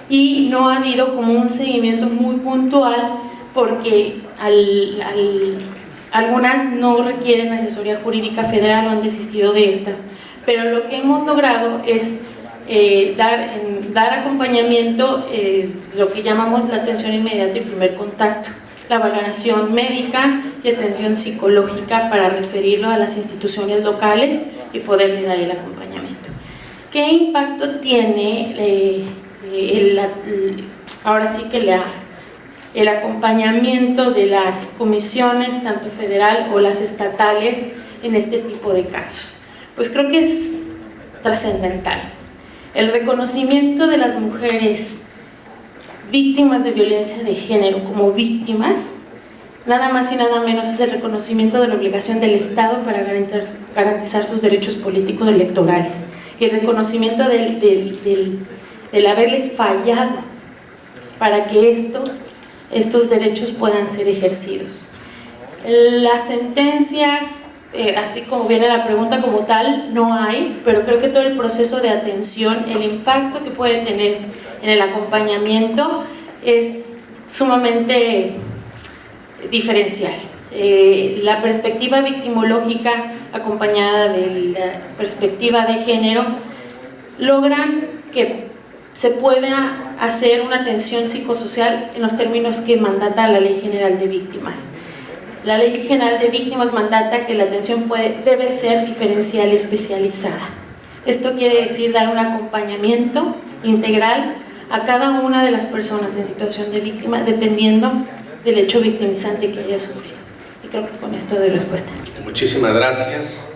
y no ha habido como un seguimiento muy puntual porque algunas no requieren asesoría jurídica federal o han desistido de estas, pero lo que hemos logrado es dar acompañamiento, lo que llamamos la atención inmediata y primer contacto, la valoración médica y atención psicológica para referirlo a las instituciones locales y poderle dar el acompañamiento. ¿Qué impacto tiene ahora sí que el acompañamiento de las comisiones, tanto federal o las estatales, en este tipo de casos? Pues creo que es trascendental. El reconocimiento de las mujeres víctimas de violencia de género como víctimas, nada más y nada menos es el reconocimiento de la obligación del Estado para garantizar sus derechos políticos electorales y el reconocimiento del haberles fallado para que estos derechos puedan ser ejercidos. Las sentencias, así como viene la pregunta como tal, no hay, pero creo que todo el proceso de atención, el impacto que puede tener en el acompañamiento es sumamente diferencial. La perspectiva victimológica acompañada de la perspectiva de género logran que se pueda hacer una atención psicosocial en los términos que mandata la Ley General de Víctimas. La Ley General de Víctimas mandata que la atención debe ser diferencial y especializada. Esto quiere decir dar un acompañamiento integral a cada una de las personas en situación de víctima, dependiendo del hecho victimizante que haya sufrido. Y creo que con esto doy respuesta. Muchísimas gracias.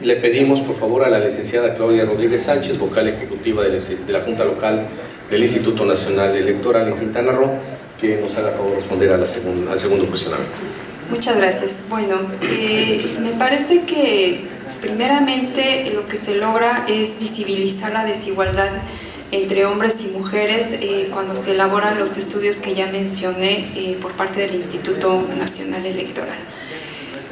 Le pedimos por favor a la licenciada Claudia Rodríguez Sánchez, vocal ejecutiva de la Junta Local del Instituto Nacional Electoral en Quintana Roo, que nos haga favor de responder al segundo cuestionamiento. Muchas gracias. Bueno, me parece que primeramente lo que se logra es visibilizar la desigualdad entre hombres y mujeres cuando se elaboran los estudios que ya mencioné por parte del Instituto Nacional Electoral.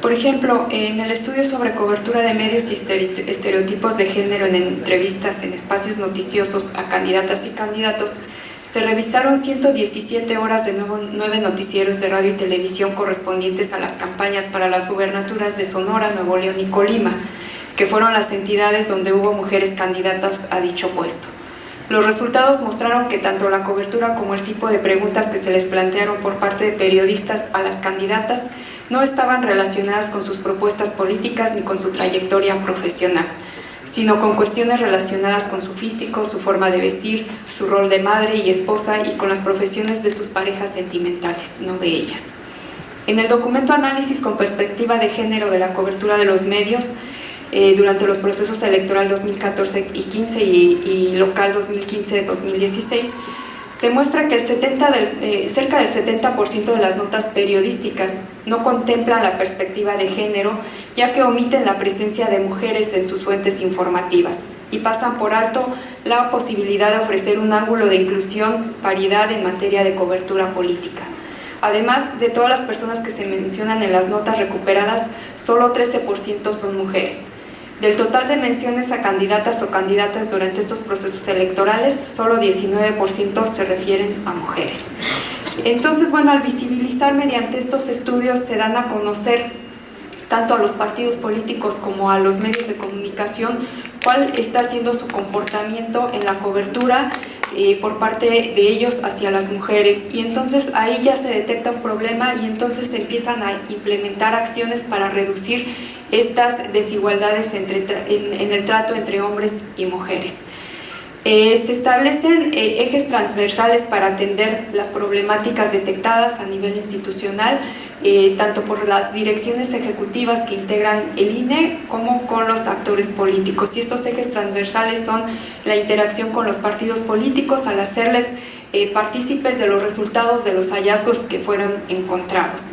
Por ejemplo, en el estudio sobre cobertura de medios y estereotipos de género en entrevistas en espacios noticiosos a candidatas y candidatos, se revisaron 117 horas de 9 noticieros de radio y televisión correspondientes a las campañas para las gubernaturas de Sonora, Nuevo León y Colima, que fueron las entidades donde hubo mujeres candidatas a dicho puesto. Los resultados mostraron que tanto la cobertura como el tipo de preguntas que se les plantearon por parte de periodistas a las candidatas no estaban relacionadas con sus propuestas políticas ni con su trayectoria profesional, sino con cuestiones relacionadas con su físico, su forma de vestir, su rol de madre y esposa y con las profesiones de sus parejas sentimentales, no de ellas. En el documento Análisis con perspectiva de género de la cobertura de los medios, durante los procesos electoral 2014 y 15 y local 2015-2016, se muestra que cerca del 70% de las notas periodísticas no contemplan la perspectiva de género, ya que omiten la presencia de mujeres en sus fuentes informativas y pasan por alto la posibilidad de ofrecer un ángulo de inclusión, paridad en materia de cobertura política. Además de todas las personas que se mencionan en las notas recuperadas, solo 13% son mujeres. Del total de menciones a candidatas o candidatas durante estos procesos electorales, solo 19% se refieren a mujeres. Entonces, bueno, al visibilizar mediante estos estudios se dan a conocer tanto a los partidos políticos como a los medios de comunicación cuál está siendo su comportamiento en la cobertura por parte de ellos hacia las mujeres, y entonces ahí ya se detecta un problema y entonces se empiezan a implementar acciones para reducir estas desigualdades en el trato entre hombres y mujeres. Se establecen ejes transversales para atender las problemáticas detectadas a nivel institucional, tanto por las direcciones ejecutivas que integran el INE como con los actores políticos. Y estos ejes transversales son la interacción con los partidos políticos al hacerles partícipes de los resultados de los hallazgos que fueron encontrados.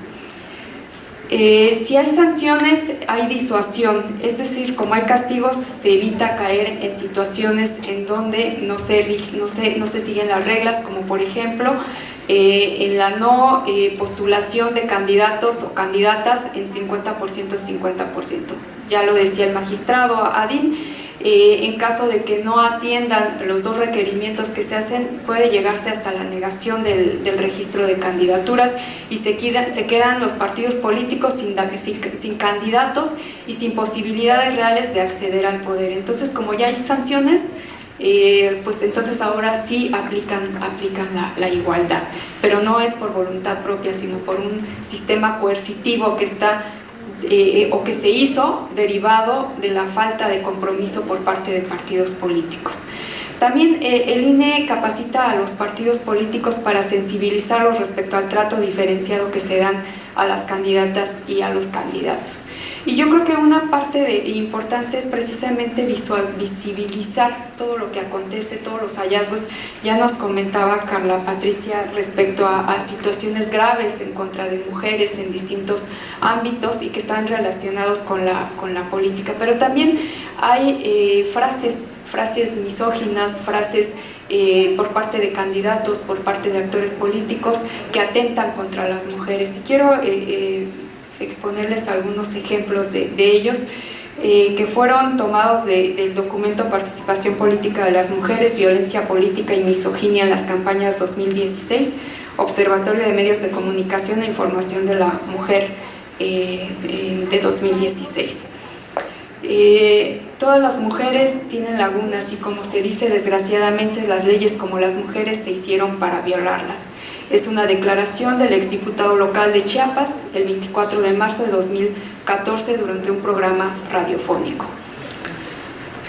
Si hay sanciones, hay disuasión, es decir, como hay castigos, se evita caer en situaciones en donde no se siguen las reglas, como por ejemplo en la no postulación de candidatos o candidatas en 50%, 50%. Ya lo decía el magistrado Adín, en caso de que no atiendan los dos requerimientos que se hacen, puede llegarse hasta la negación del registro de candidaturas y se quedan los partidos políticos sin candidatos y sin posibilidades reales de acceder al poder. Entonces, como ya hay sanciones, pues entonces ahora sí aplican la igualdad, pero no es por voluntad propia, sino por un sistema coercitivo que está o que se hizo derivado de la falta de compromiso por parte de partidos políticos. También el INE capacita a los partidos políticos para sensibilizarlos respecto al trato diferenciado que se dan a las candidatas y a los candidatos. Y yo creo que una parte importante es precisamente visibilizar todo lo que acontece, todos los hallazgos. Ya nos comentaba Carla Patricia respecto a situaciones graves en contra de mujeres en distintos ámbitos y que están relacionados con la política, pero también hay frases misóginas, frases por parte de candidatos, por parte de actores políticos que atentan contra las mujeres. Y quiero exponerles algunos ejemplos de ellos que fueron tomados del documento Participación Política de las Mujeres, Violencia Política y Misoginia en las campañas 2016, Observatorio de Medios de Comunicación e Información de la Mujer de 2016. Todas las mujeres tienen lagunas y, como se dice, desgraciadamente las leyes como las mujeres se hicieron para violarlas. Es una declaración del exdiputado local de Chiapas el 24 de marzo de 2014 durante un programa radiofónico.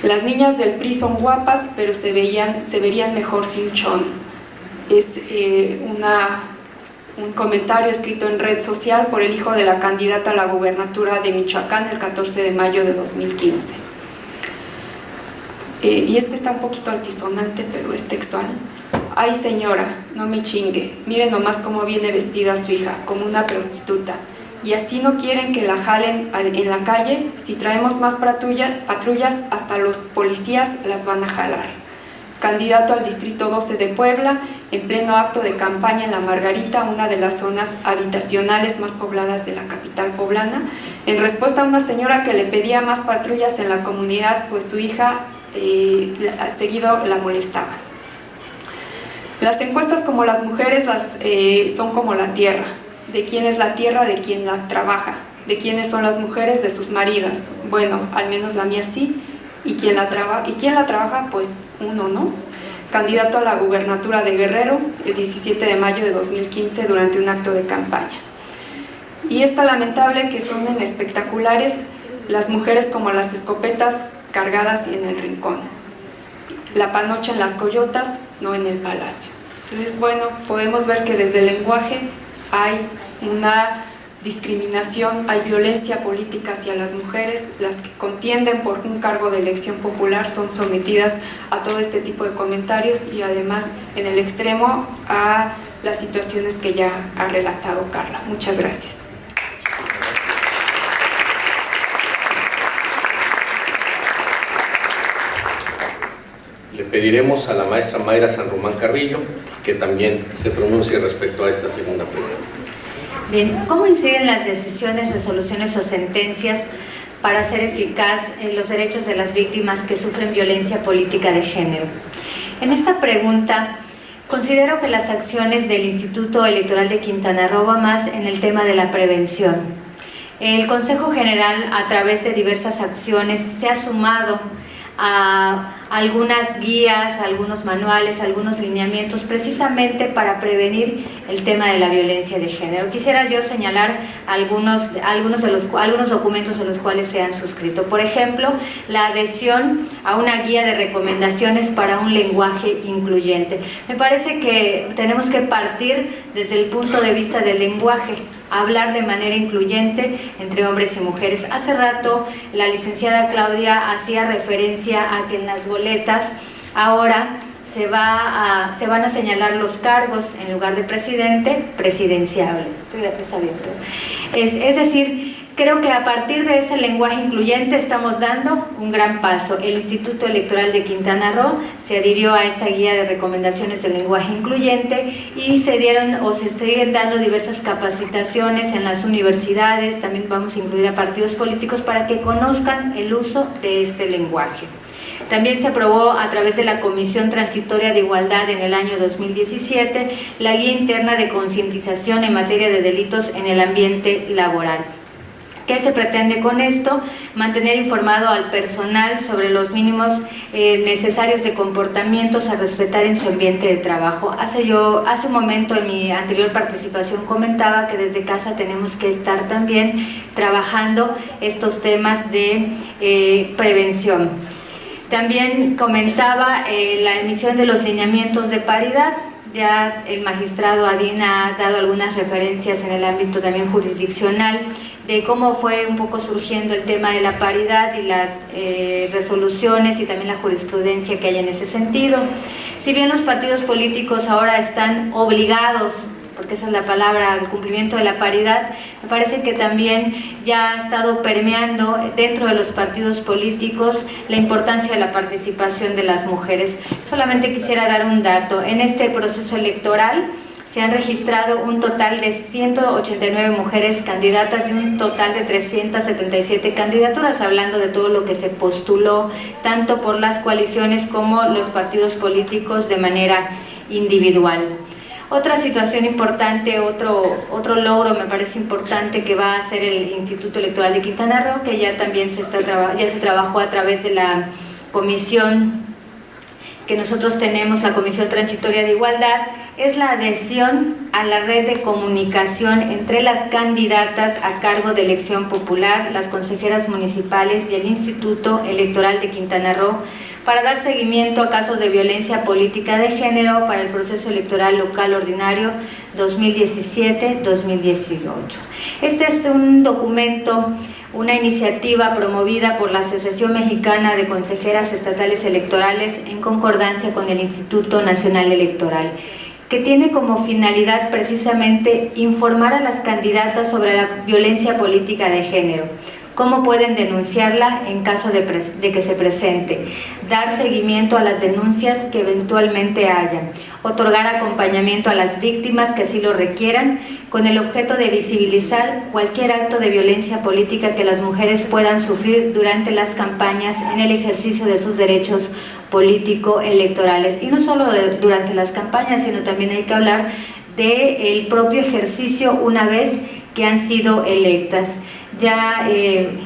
Las niñas del PRI son guapas, pero se verían mejor sin chón. Es un comentario escrito en red social por el hijo de la candidata a la gubernatura de Michoacán el 14 de mayo de 2015. Y este está un poquito altisonante, pero es textual. Ay señora, no me chingue, mire nomás cómo viene vestida su hija, como una prostituta. Y así no quieren que la jalen en la calle. Si traemos más patrullas, hasta los policías las van a jalar. Candidato al Distrito 12 de Puebla, en pleno acto de campaña en La Margarita, una de las zonas habitacionales más pobladas de la capital poblana, en respuesta a una señora que le pedía más patrullas en la comunidad, pues su hija seguido la molestaba. Las encuestas como las mujeres son como la tierra. ¿De quién es la tierra? De quien la trabaja. ¿De quiénes son las mujeres? De sus maridos. Bueno, al menos la mía sí. ¿Y quién la trabaja? Pues uno, ¿no? Candidato a la gubernatura de Guerrero el 17 de mayo de 2015 durante un acto de campaña. Y es tan lamentable que suenen espectaculares las mujeres como las escopetas cargadas y en el rincón. La panocha en las coyotas, no en el palacio. Entonces, bueno, podemos ver que desde el lenguaje hay una discriminación, hay violencia política hacia las mujeres. Las que contienden por un cargo de elección popular son sometidas a todo este tipo de comentarios y además en el extremo a las situaciones que ya ha relatado Carla. Muchas gracias. Le pediremos a la maestra Mayra San Román Carrillo que también se pronuncie respecto a esta segunda pregunta. Bien, ¿cómo inciden las decisiones, resoluciones o sentencias para hacer eficaz los derechos de las víctimas que sufren violencia política de género? En esta pregunta, considero que las acciones del Instituto Electoral de Quintana Roo van más en el tema de la prevención. El Consejo General, a través de diversas acciones, se ha sumado a algunas guías, algunos manuales, algunos lineamientos precisamente para prevenir el tema de la violencia de género. Quisiera yo señalar algunos documentos de los cuales se han suscrito. Por ejemplo, la adhesión a una guía de recomendaciones para un lenguaje incluyente. Me parece que tenemos que partir desde el punto de vista del lenguaje, hablar de manera incluyente entre hombres y mujeres. Hace rato la licenciada Claudia hacía referencia a que en las boletas ahora se van a señalar los cargos en lugar de presidente, presidenciable. Es decir, creo que a partir de ese lenguaje incluyente estamos dando un gran paso. El Instituto Electoral de Quintana Roo se adhirió a esta guía de recomendaciones del lenguaje incluyente y se siguen dando diversas capacitaciones en las universidades. También vamos a incluir a partidos políticos para que conozcan el uso de este lenguaje. También se aprobó a través de la Comisión Transitoria de Igualdad en el año 2017 la Guía Interna de Concientización en materia de delitos en el ambiente laboral. ¿Qué se pretende con esto? Mantener informado al personal sobre los mínimos necesarios de comportamientos a respetar en su ambiente de trabajo. Hace un momento en mi anterior participación comentaba que desde casa tenemos que estar también trabajando estos temas de prevención. También comentaba la emisión de los lineamientos de paridad. Ya el magistrado Adín ha dado algunas referencias en el ámbito también jurisdiccional de cómo fue un poco surgiendo el tema de la paridad y las resoluciones y también la jurisprudencia que hay en ese sentido. Si bien los partidos políticos ahora están obligados, porque esa es la palabra, al cumplimiento de la paridad, me parece que también ya ha estado permeando dentro de los partidos políticos la importancia de la participación de las mujeres. Solamente quisiera dar un dato. En este proceso electoral se han registrado un total de 189 mujeres candidatas y un total de 377 candidaturas, hablando de todo lo que se postuló, tanto por las coaliciones como los partidos políticos de manera individual. Otra situación importante, otro logro me parece importante que va a hacer el Instituto Electoral de Quintana Roo, que ya también se trabajó a través de la comisión que nosotros tenemos, la Comisión Transitoria de Igualdad, es la adhesión a la red de comunicación entre las candidatas a cargo de elección popular, las consejeras municipales y el Instituto Electoral de Quintana Roo para dar seguimiento a casos de violencia política de género para el proceso electoral local ordinario 2017-2018. Este es un documento, una iniciativa promovida por la Asociación Mexicana de Consejeras Estatales Electorales en concordancia con el Instituto Nacional Electoral, que tiene como finalidad precisamente informar a las candidatas sobre la violencia política de género, cómo pueden denunciarla en caso de que se presente, dar seguimiento a las denuncias que eventualmente haya, otorgar acompañamiento a las víctimas que así lo requieran, con el objeto de visibilizar cualquier acto de violencia política que las mujeres puedan sufrir durante las campañas en el ejercicio de sus derechos político-electorales. Y no solo durante las campañas, sino también hay que hablar del propio ejercicio una vez que han sido electas. Ya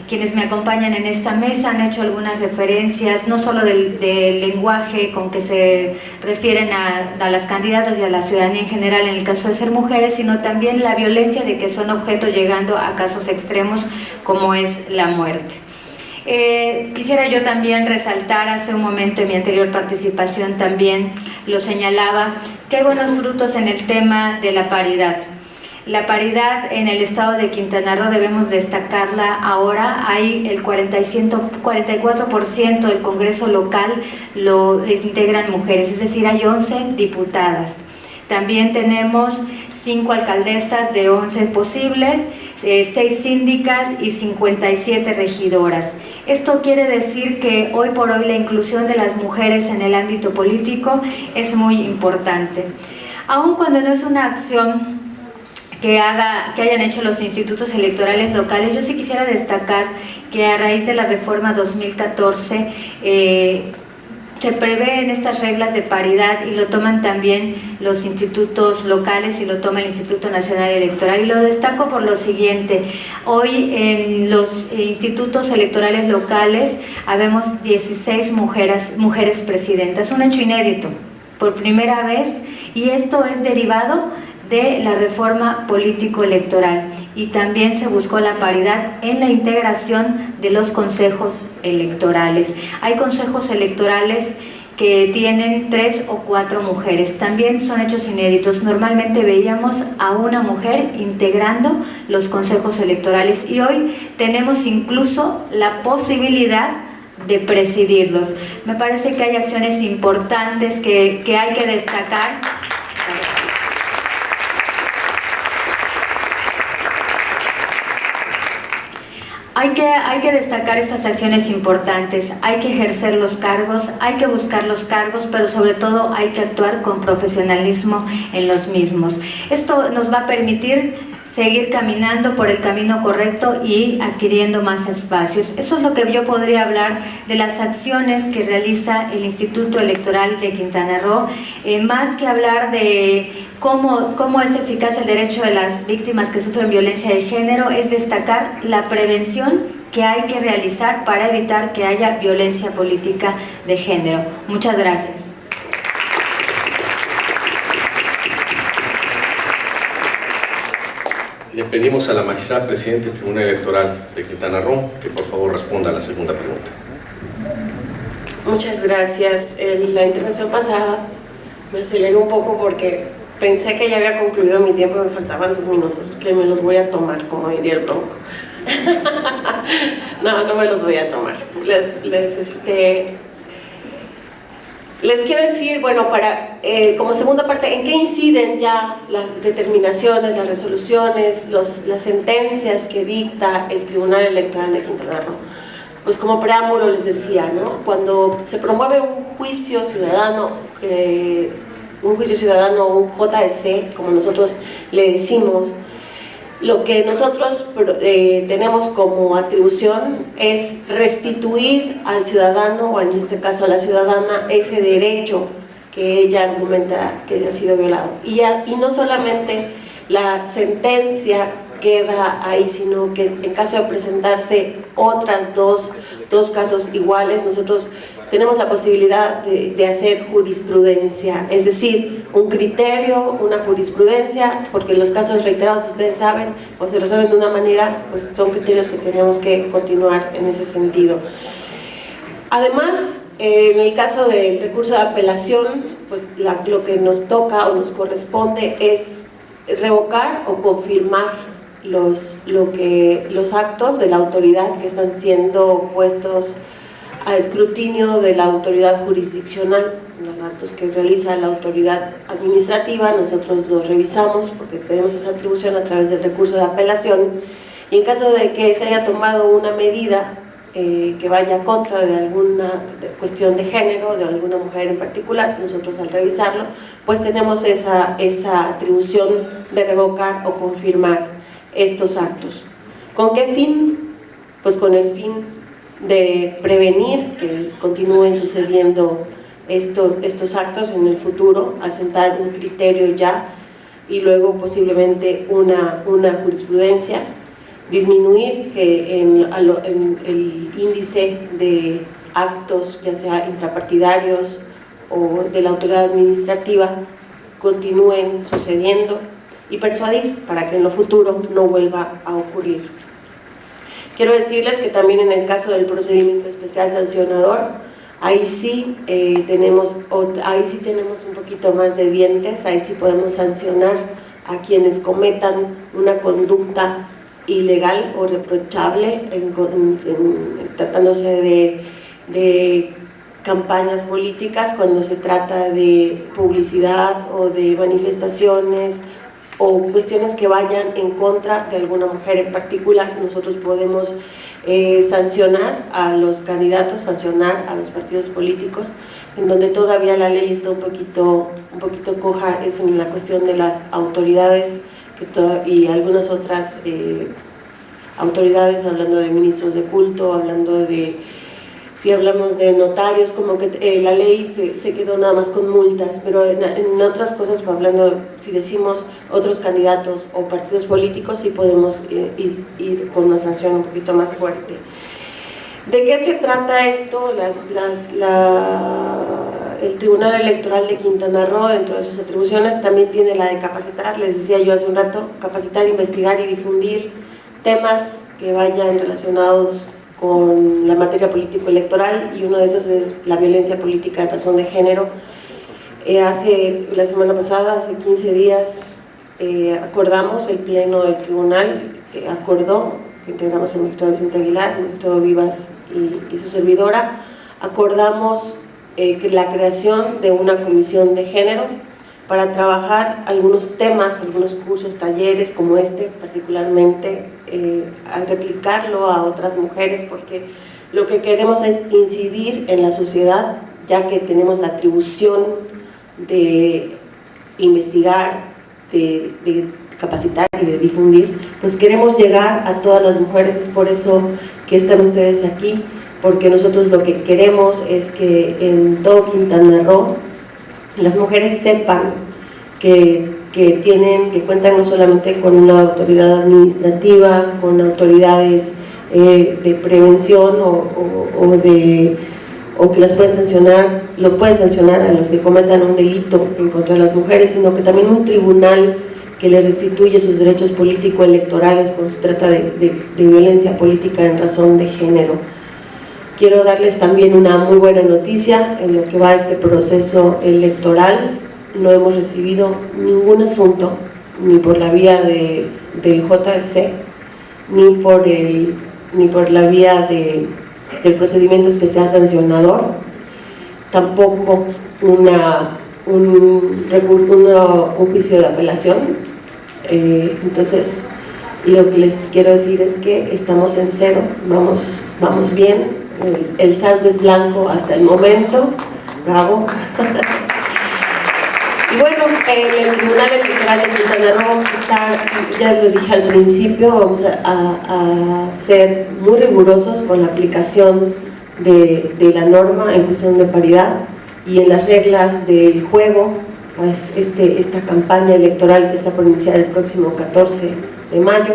quienes me acompañan en esta mesa han hecho algunas referencias, no solo del lenguaje con que se refieren a las candidatas y a la ciudadanía en general en el caso de ser mujeres, sino también la violencia de que son objeto, llegando a casos extremos como es la muerte. Quisiera yo también resaltar, hace un momento en mi anterior participación también lo señalaba, que hay buenos frutos en el tema de la paridad. La paridad en el estado de Quintana Roo debemos destacarla ahora. Hay el 44% del Congreso local lo integran mujeres, es decir, hay 11 diputadas. También tenemos 5 alcaldesas de 11 posibles, 6 síndicas y 57 regidoras. Esto quiere decir que hoy por hoy la inclusión de las mujeres en el ámbito político es muy importante. Aun cuando no es una acción que hayan hecho los institutos electorales locales, yo sí quisiera destacar que a raíz de la reforma 2014 se prevén estas reglas de paridad y lo toman también los institutos locales y lo toma el Instituto Nacional Electoral, y lo destaco por lo siguiente: hoy en los institutos electorales locales habemos 16 mujeres presidentas, un hecho inédito, por primera vez, y esto es derivado de la reforma político-electoral, y también se buscó la paridad en la integración de los consejos electorales. Hay consejos electorales que tienen 3 o 4 mujeres, también son hechos inéditos. Normalmente veíamos a una mujer integrando los consejos electorales y hoy tenemos incluso la posibilidad de presidirlos. Me parece que hay acciones importantes que hay que destacar. Hay que destacar estas acciones importantes, hay que ejercer los cargos, hay que buscar los cargos, pero sobre todo hay que actuar con profesionalismo en los mismos. Esto nos va a permitir seguir caminando por el camino correcto y adquiriendo más espacios. Eso es lo que yo podría hablar de las acciones que realiza el Instituto Electoral de Quintana Roo, más que hablar de cómo es eficaz el derecho de las víctimas que sufren violencia de género, es destacar la prevención que hay que realizar para evitar que haya violencia política de género. Muchas gracias. Le pedimos a la magistrada presidenta del Tribunal Electoral de Quintana Roo que por favor responda a la segunda pregunta. Muchas gracias. En la intervención pasada me aceleré un poco porque pensé que ya había concluido mi tiempo y me faltaban 2 minutos, porque me los voy a tomar, como diría el Bronco. No me los voy a tomar. Les quiero decir, bueno, como segunda parte, ¿en qué inciden ya las determinaciones, las resoluciones, las sentencias que dicta el Tribunal Electoral de Quintana Roo? Pues como preámbulo les decía, ¿no? Cuando se promueve un juicio ciudadano, un JEC, como nosotros le decimos, lo que nosotros tenemos como atribución es restituir al ciudadano, o en este caso a la ciudadana, ese derecho que ella argumenta que ha sido violado. Y no solamente la sentencia queda ahí, sino que en caso de presentarse otras dos casos iguales, nosotros tenemos la posibilidad de hacer jurisprudencia, es decir, un criterio, una jurisprudencia, porque los casos reiterados, ustedes saben, o se resuelven de una manera, pues son criterios que tenemos que continuar en ese sentido. Además, en el caso del recurso de apelación, pues lo que nos toca o nos corresponde es revocar o confirmar los actos de la autoridad que están siendo puestos a escrutinio de la autoridad jurisdiccional. Los actos que realiza la autoridad administrativa nosotros los revisamos porque tenemos esa atribución a través del recurso de apelación, y en caso de que se haya tomado una medida que vaya contra de alguna cuestión de género, de alguna mujer en particular, nosotros al revisarlo pues tenemos esa atribución de revocar o confirmar estos actos. ¿Con qué fin? Pues con el fin de prevenir que continúen sucediendo estos actos en el futuro, asentar un criterio ya y luego posiblemente una jurisprudencia, disminuir que en el índice de actos, ya sea intrapartidarios o de la autoridad administrativa, continúen sucediendo, y persuadir para que en lo futuro no vuelva a ocurrir. Quiero decirles que también en el caso del procedimiento especial sancionador, ahí sí tenemos un poquito más de dientes, ahí sí podemos sancionar a quienes cometan una conducta ilegal o reprochable tratándose de campañas políticas, cuando se trata de publicidad o de manifestaciones o cuestiones que vayan en contra de alguna mujer en particular. Nosotros podemos sancionar a los candidatos, sancionar a los partidos políticos. En donde todavía la ley está un poquito coja es en la cuestión de las autoridades y algunas otras autoridades, hablando de ministros de culto, hablando de, si hablamos de notarios, como que la ley se quedó nada más con multas, pero en otras cosas, hablando, si decimos otros candidatos o partidos políticos, sí podemos ir con una sanción un poquito más fuerte. ¿De qué se trata esto? El Tribunal Electoral de Quintana Roo, dentro de sus atribuciones, también tiene la de capacitar, les decía yo hace un rato, capacitar, investigar y difundir temas que vayan relacionados con la materia político-electoral, y uno de esos es la violencia política en razón de género. La semana pasada, hace 15 días, acordamos, el Pleno del Tribunal acordó, que integramos el magistrado Vicente Aguilar, el magistrado Vivas y su servidora, acordamos la creación de una comisión de género para trabajar algunos temas, algunos cursos, talleres como este particularmente, a replicarlo a otras mujeres, porque lo que queremos es incidir en la sociedad, ya que tenemos la atribución de investigar, de capacitar y de difundir, pues queremos llegar a todas las mujeres. Es por eso que están ustedes aquí, porque nosotros lo que queremos es que en todo Quintana Roo las mujeres sepan que cuentan no solamente con una autoridad administrativa, con autoridades de prevención o que las pueden sancionar, lo pueden sancionar a los que cometan un delito en contra de las mujeres, sino que también un tribunal que les restituye sus derechos político-electorales cuando se trata de violencia política en razón de género. Quiero darles también una muy buena noticia en lo que va a este proceso electoral. No hemos recibido ningún asunto, ni por la vía del JSC, ni por la vía del procedimiento especial sancionador, tampoco un juicio de apelación. Entonces, lo que les quiero decir es que estamos en cero, vamos bien, el saldo es blanco hasta el momento, bravo. Y bueno, en el Tribunal Electoral de Quintana Roo vamos a estar, ya lo dije al principio, vamos a ser muy rigurosos con la aplicación de la norma en cuestión de paridad y en las reglas del juego. Esta campaña electoral que está por iniciar el próximo 14 de mayo,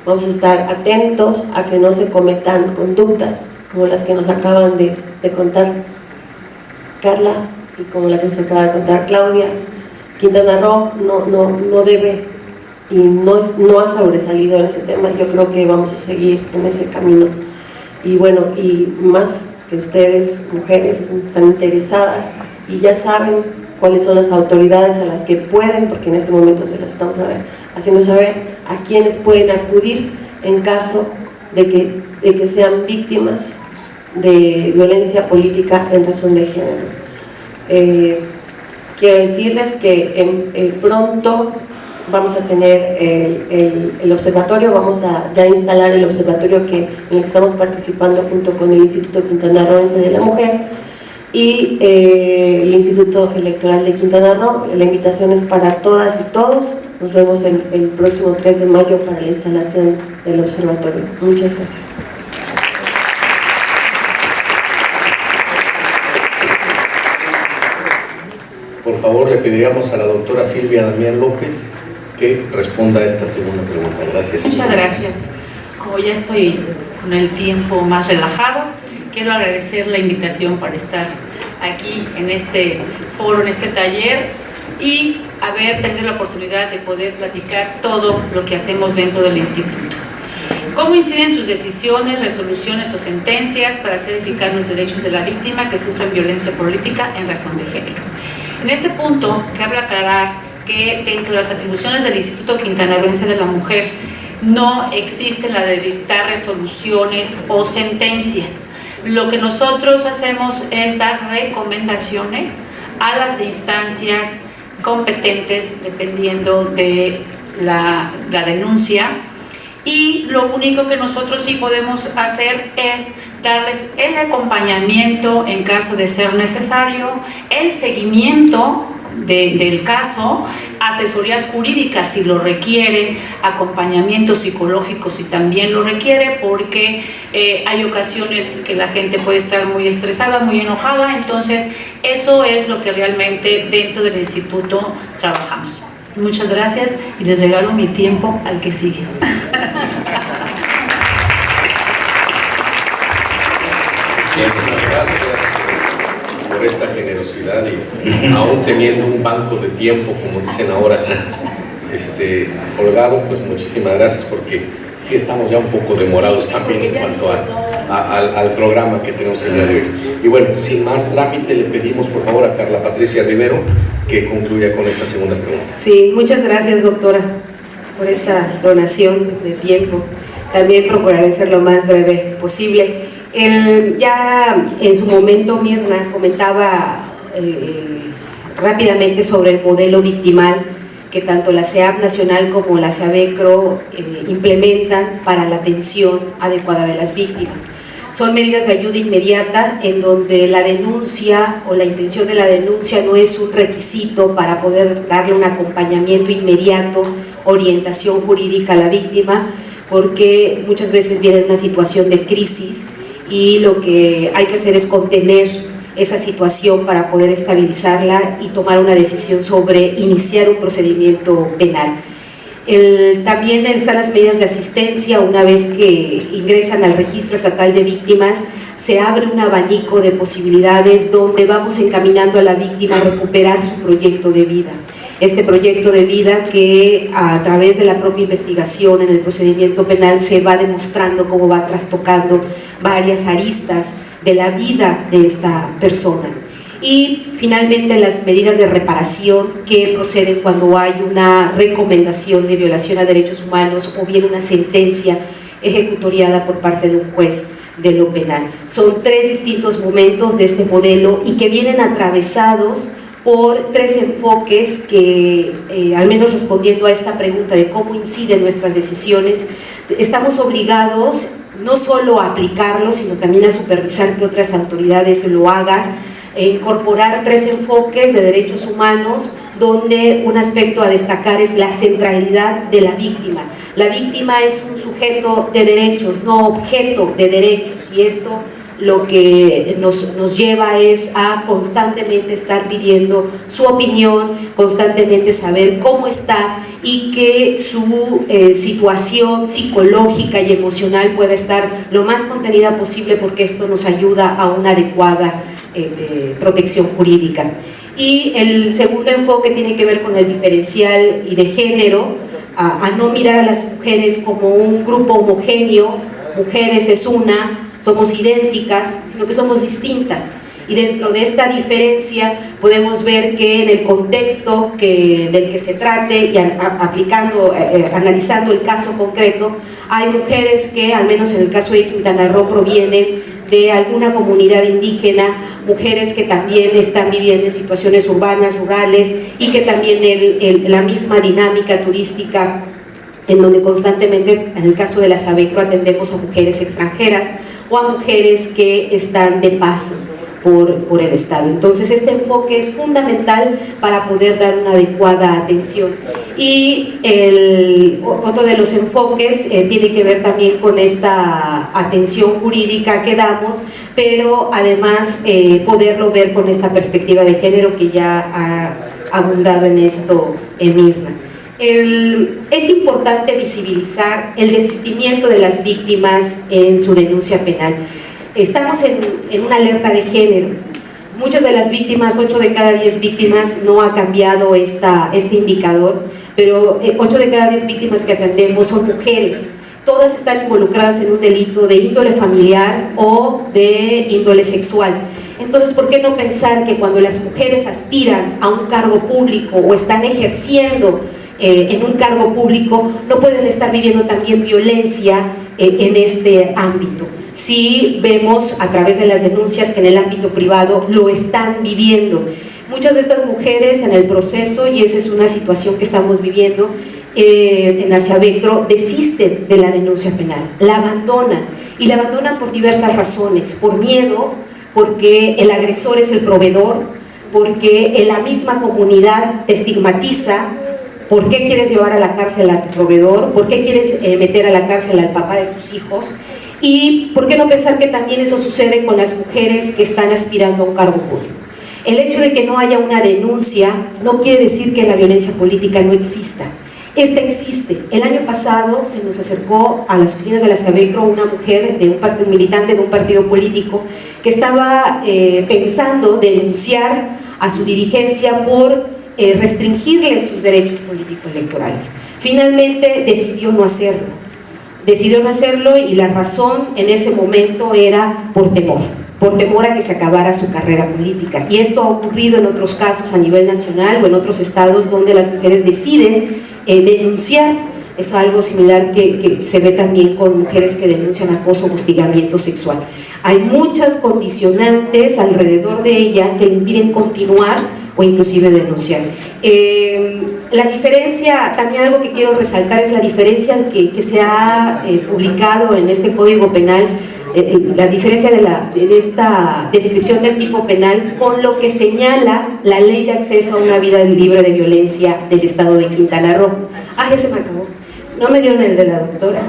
vamos a estar atentos a que no se cometan conductas como las que nos acaban de contar Carla y como la que nos acaba de contar Claudia, Quintana Roo no debe y no ha sobresalido en ese tema. Yo creo que vamos a seguir en ese camino. Y bueno, y más que ustedes, mujeres, están interesadas y ya saben cuáles son las autoridades a las que pueden, porque en este momento se las estamos haciendo saber, a quienes pueden acudir en caso de que sean víctimas de violencia política en razón de género. Quiero decirles que pronto vamos a tener el observatorio, vamos a ya instalar el observatorio en el que estamos participando junto con el Instituto Quintanarroense de la Mujer y el Instituto Electoral de Quintana Roo. La invitación es para todas y todos. Nos vemos el próximo 3 de mayo para la instalación del observatorio. Muchas gracias. Por favor, le pediríamos a la doctora Silvia Damián López que responda a esta segunda pregunta. Gracias. Muchas gracias. Como ya estoy con el tiempo más relajado, quiero agradecer la invitación para estar aquí en este foro, en este taller y haber tenido la oportunidad de poder platicar todo lo que hacemos dentro del instituto. ¿Cómo inciden sus decisiones, resoluciones o sentencias para hacer eficaz los derechos de la víctima que sufren violencia política en razón de género? En este punto, cabe aclarar que dentro de las atribuciones del Instituto Quintanarroense de la Mujer no existe la de dictar resoluciones o sentencias. Lo que nosotros hacemos es dar recomendaciones a las instancias competentes dependiendo de la denuncia, y lo único que nosotros sí podemos hacer es darles el acompañamiento en caso de ser necesario, el seguimiento del caso, asesorías jurídicas si lo requiere, acompañamiento psicológico si también lo requiere, porque hay ocasiones que la gente puede estar muy estresada, muy enojada. Entonces eso es lo que realmente dentro del instituto trabajamos. Muchas gracias y les regalo mi tiempo al que sigue. Muchísimas gracias por esta generosidad y aún teniendo un banco de tiempo, como dicen ahora, colgado, pues muchísimas gracias, porque sí estamos ya un poco demorados también en cuanto al programa que tenemos el día de hoy. Y bueno, sin más trámite, le pedimos por favor a Carla Patricia Rivero que concluya con esta segunda pregunta. Sí, muchas gracias, doctora, por esta donación de tiempo. También procuraré ser lo más breve posible. Ya en su momento Mirna comentaba rápidamente sobre el modelo victimal que tanto la CEAP Nacional como la CEABECRO implementan para la atención adecuada de las víctimas. Son medidas de ayuda inmediata en donde la denuncia o la intención de la denuncia no es un requisito para poder darle un acompañamiento inmediato, orientación jurídica a la víctima, porque muchas veces viene en una situación de crisis y lo que hay que hacer es contener esa situación para poder estabilizarla y tomar una decisión sobre iniciar un procedimiento penal. También están las medidas de asistencia. Una vez que ingresan al Registro Estatal de Víctimas, se abre un abanico de posibilidades donde vamos encaminando a la víctima a recuperar su proyecto de vida. Este proyecto de vida que a través de la propia investigación en el procedimiento penal se va demostrando cómo va trastocando varias aristas de la vida de esta persona. Y finalmente las medidas de reparación que proceden cuando hay una recomendación de violación a derechos humanos o bien una sentencia ejecutoriada por parte de un juez de lo penal. Son tres distintos momentos de este modelo y que vienen atravesados por tres enfoques que, al menos respondiendo a esta pregunta de cómo inciden nuestras decisiones, estamos obligados no solo a aplicarlos, sino también a supervisar que otras autoridades lo hagan, e incorporar tres enfoques de derechos humanos, donde un aspecto a destacar es la centralidad de la víctima. La víctima es un sujeto de derechos, no objeto de derechos, y esto lo que nos lleva es a constantemente estar pidiendo su opinión, constantemente saber cómo está y que su situación psicológica y emocional pueda estar lo más contenida posible, porque esto nos ayuda a una adecuada protección jurídica. Y el segundo enfoque tiene que ver con el diferencial y de género, a no mirar a las mujeres como un grupo homogéneo, mujeres es una, somos idénticas, sino que somos distintas. Y dentro de esta diferencia podemos ver que en el contexto del que se trate y analizando el caso concreto, hay mujeres que, al menos en el caso de Quintana Roo, provienen de alguna comunidad indígena, mujeres que también están viviendo en situaciones urbanas, rurales, y que también la misma dinámica turística, en donde constantemente, en el caso de la Sabecro, atendemos a mujeres extranjeras o a mujeres que están de paso por el Estado. Entonces este enfoque es fundamental para poder dar una adecuada atención. Y otro de los enfoques tiene que ver también con esta atención jurídica que damos, pero además poderlo ver con esta perspectiva de género que ya ha abundado en esto Mirna. Es importante visibilizar el desistimiento de las víctimas en su denuncia penal. Estamos en una alerta de género. Muchas de las víctimas, 8 de cada 10 víctimas, no ha cambiado este indicador, pero 8 de cada 10 víctimas que atendemos son mujeres. Todas están involucradas en un delito de índole familiar o de índole sexual. Entonces, ¿por qué no pensar que cuando las mujeres aspiran a un cargo público o están ejerciendo en un cargo público, no pueden estar viviendo también violencia en este ámbito? Sí vemos a través de las denuncias que en el ámbito privado lo están viviendo. Muchas de estas mujeres en el proceso, y esa es una situación que estamos viviendo en la Sabecro, desisten de la denuncia penal, la abandonan, y la abandonan por diversas razones, por miedo, porque el agresor es el proveedor, porque en la misma comunidad te estigmatiza. ¿Por qué quieres llevar a la cárcel a tu proveedor? ¿Por qué quieres meter a la cárcel al papá de tus hijos? Y ¿por qué no pensar que también eso sucede con las mujeres que están aspirando a un cargo público? El hecho de que no haya una denuncia no quiere decir que la violencia política no exista. Esta existe. El año pasado se nos acercó a las oficinas de la Sabecro una mujer de un partido, militante de un partido político, que estaba pensando denunciar a su dirigencia por restringirle sus derechos políticos electorales. Finalmente decidió no hacerlo, y la razón en ese momento era por temor a que se acabara su carrera política. Y esto ha ocurrido en otros casos a nivel nacional o en otros estados donde las mujeres deciden denunciar. Es algo similar que se ve también con mujeres que denuncian acoso o hostigamiento sexual. Hay muchas condicionantes alrededor de ella que le impiden continuar o inclusive denunciar. La diferencia, también algo que quiero resaltar, es la diferencia que se ha publicado en este Código Penal, la diferencia de esta descripción del tipo penal con lo que señala la Ley de Acceso a una Vida Libre de Violencia del Estado de Quintana Roo. Ya se me acabó. No me dieron el de la doctora.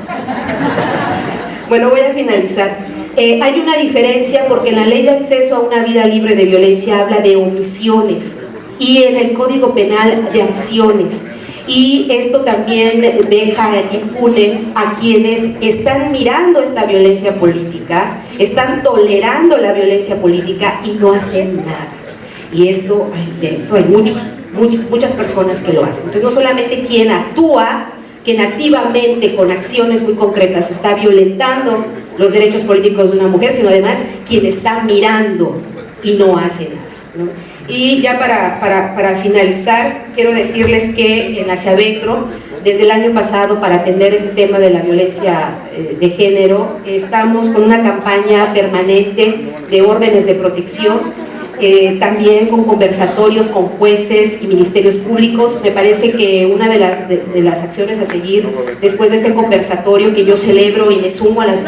Bueno, voy a finalizar. Hay una diferencia porque en la Ley de Acceso a una Vida Libre de Violencia habla de omisiones y en el Código Penal de acciones. Y esto también deja impunes a quienes están mirando esta violencia política, están tolerando la violencia política y no hacen nada. Y esto hay muchas personas que lo hacen. Entonces no solamente quien actúa, quien activamente con acciones muy concretas está violentando los derechos políticos de una mujer, sino además quien está mirando y no hace nada, ¿no? Y ya para finalizar, quiero decirles que en la Sabecro, desde el año pasado, para atender este tema de la violencia de género, estamos con una campaña permanente de órdenes de protección, también con conversatorios con jueces y ministerios públicos. Me parece que una de las acciones a seguir después de este conversatorio, que yo celebro y me sumo a las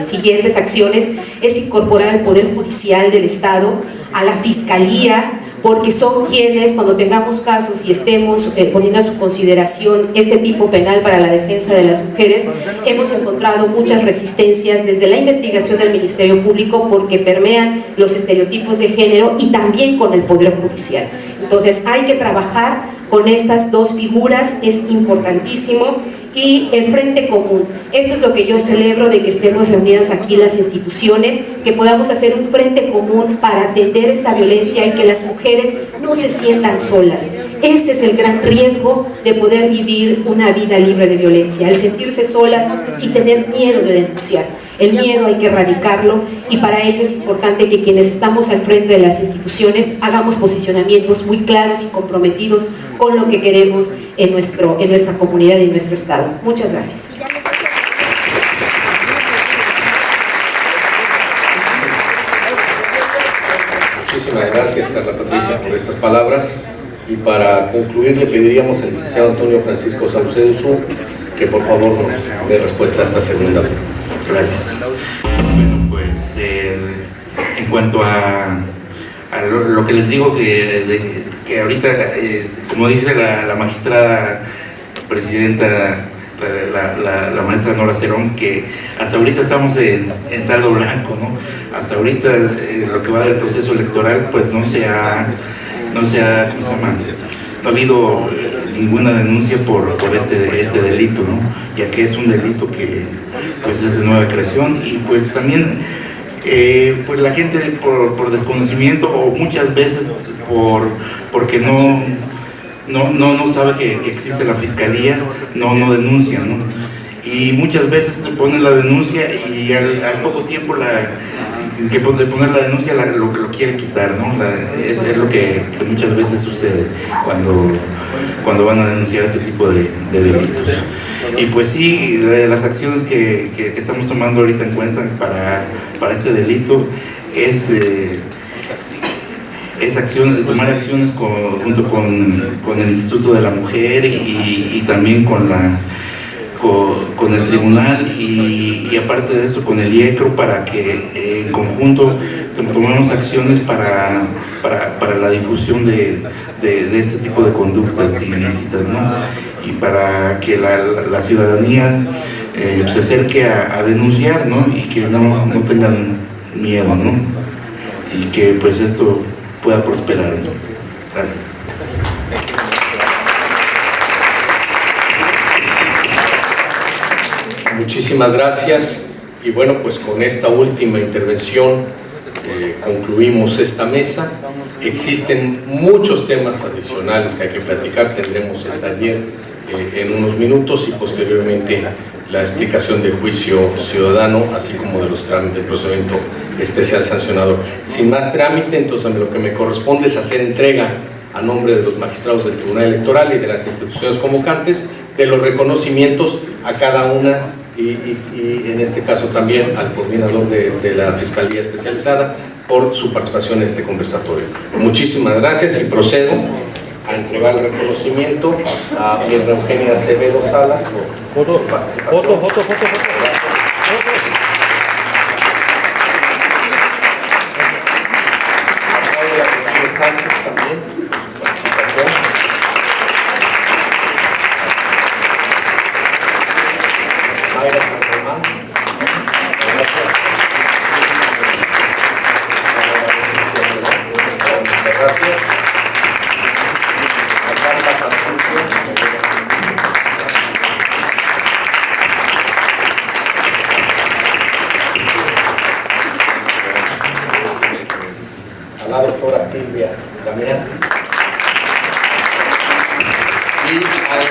siguientes acciones, es incorporar el Poder Judicial del Estado, a la Fiscalía, porque son quienes, cuando tengamos casos y estemos poniendo a su consideración este tipo penal para la defensa de las mujeres, hemos encontrado muchas resistencias desde la investigación del Ministerio Público, porque permean los estereotipos de género, y también con el Poder Judicial. Entonces hay que trabajar con estas dos figuras, es importantísimo. y el frente común. Esto es lo que yo celebro, de que estemos reunidas aquí las instituciones, que podamos hacer un frente común para atender esta violencia y que las mujeres no se sientan solas. Este es el gran riesgo de poder vivir una vida libre de violencia, el sentirse solas y tener miedo de denunciar. El miedo hay que erradicarlo, y para ello es importante que quienes estamos al frente de las instituciones hagamos posicionamientos muy claros y comprometidos con lo que queremos en nuestra comunidad y en nuestro estado. Muchas gracias. Muchísimas gracias, Carla Patricia, por estas palabras. Y para concluir, le pediríamos al licenciado Antonio Francisco Saucedo Su que por favor nos dé respuesta a esta segunda. Gracias. Bueno, pues en cuanto a lo que les digo, que ahorita, como dice la magistrada presidenta, la maestra Nora Cerón, que hasta ahorita estamos en saldo blanco, ¿no? Hasta ahorita lo que va del proceso electoral, pues no se ha, ¿cómo se llama? No ha habido ninguna denuncia por este delito, ¿no? Ya que es un delito que pues es de nueva creación, y pues también pues la gente por desconocimiento, o muchas veces porque no sabe que existe la fiscalía, no denuncia, ¿no? Y muchas veces se pone la denuncia y al poco tiempo de poner la denuncia lo quieren quitar, ¿no? Es lo que muchas veces sucede cuando van a denunciar este tipo de delitos. Y pues sí, las acciones que estamos tomando ahorita en cuenta para este delito es tomar acciones junto con el Instituto de la Mujer y también con el tribunal, y aparte de eso con el IECRO, para que en conjunto tomemos acciones para la difusión de este tipo de conductas ilícitas, ¿no? Y para que la ciudadanía se acerque a denunciar, ¿no? Y que no tengan miedo, ¿no? Y que pues esto pueda prosperar, ¿no? Gracias. Muchísimas gracias. Y bueno, pues con esta última intervención concluimos esta mesa. Existen muchos temas adicionales que hay que platicar. Tendremos el taller en unos minutos, y posteriormente la explicación del juicio ciudadano, así como de los trámites del procedimiento especial sancionador. Sin más trámite, entonces lo que me corresponde es hacer entrega a nombre de los magistrados del Tribunal Electoral y de las instituciones convocantes de los reconocimientos a cada una, y en este caso también al coordinador de la Fiscalía Especializada por su participación en este conversatorio. Muchísimas gracias, y procedo a entregar el reconocimiento a Mirna Eugenia Acevedo Salas por su participación. A Claudia Rodríguez Sánchez también, su participación. Mayra San Román, gracias. Muchas gracias. A Carla Patricia. A la doctora Silvia Damián. Y al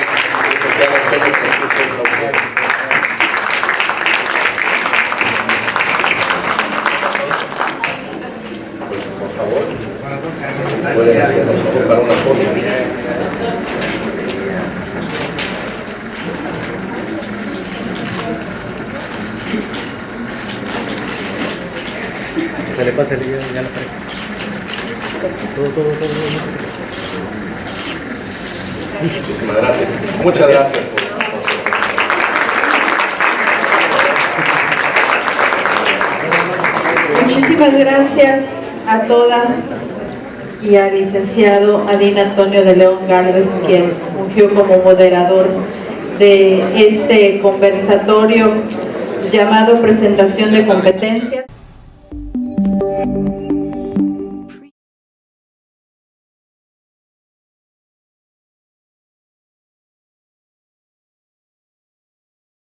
licenciado Antonio Francisco Saucedo. Pues por favor, si pueden hacernos favor para una foto. Se le pasa ya la pared. Todo. Muchísimas gracias. Muchas gracias por esto. Muchísimas gracias a todas y al licenciado Adín Antonio de León Gálvez, quien fungió como moderador de este conversatorio llamado Presentación de Competencias.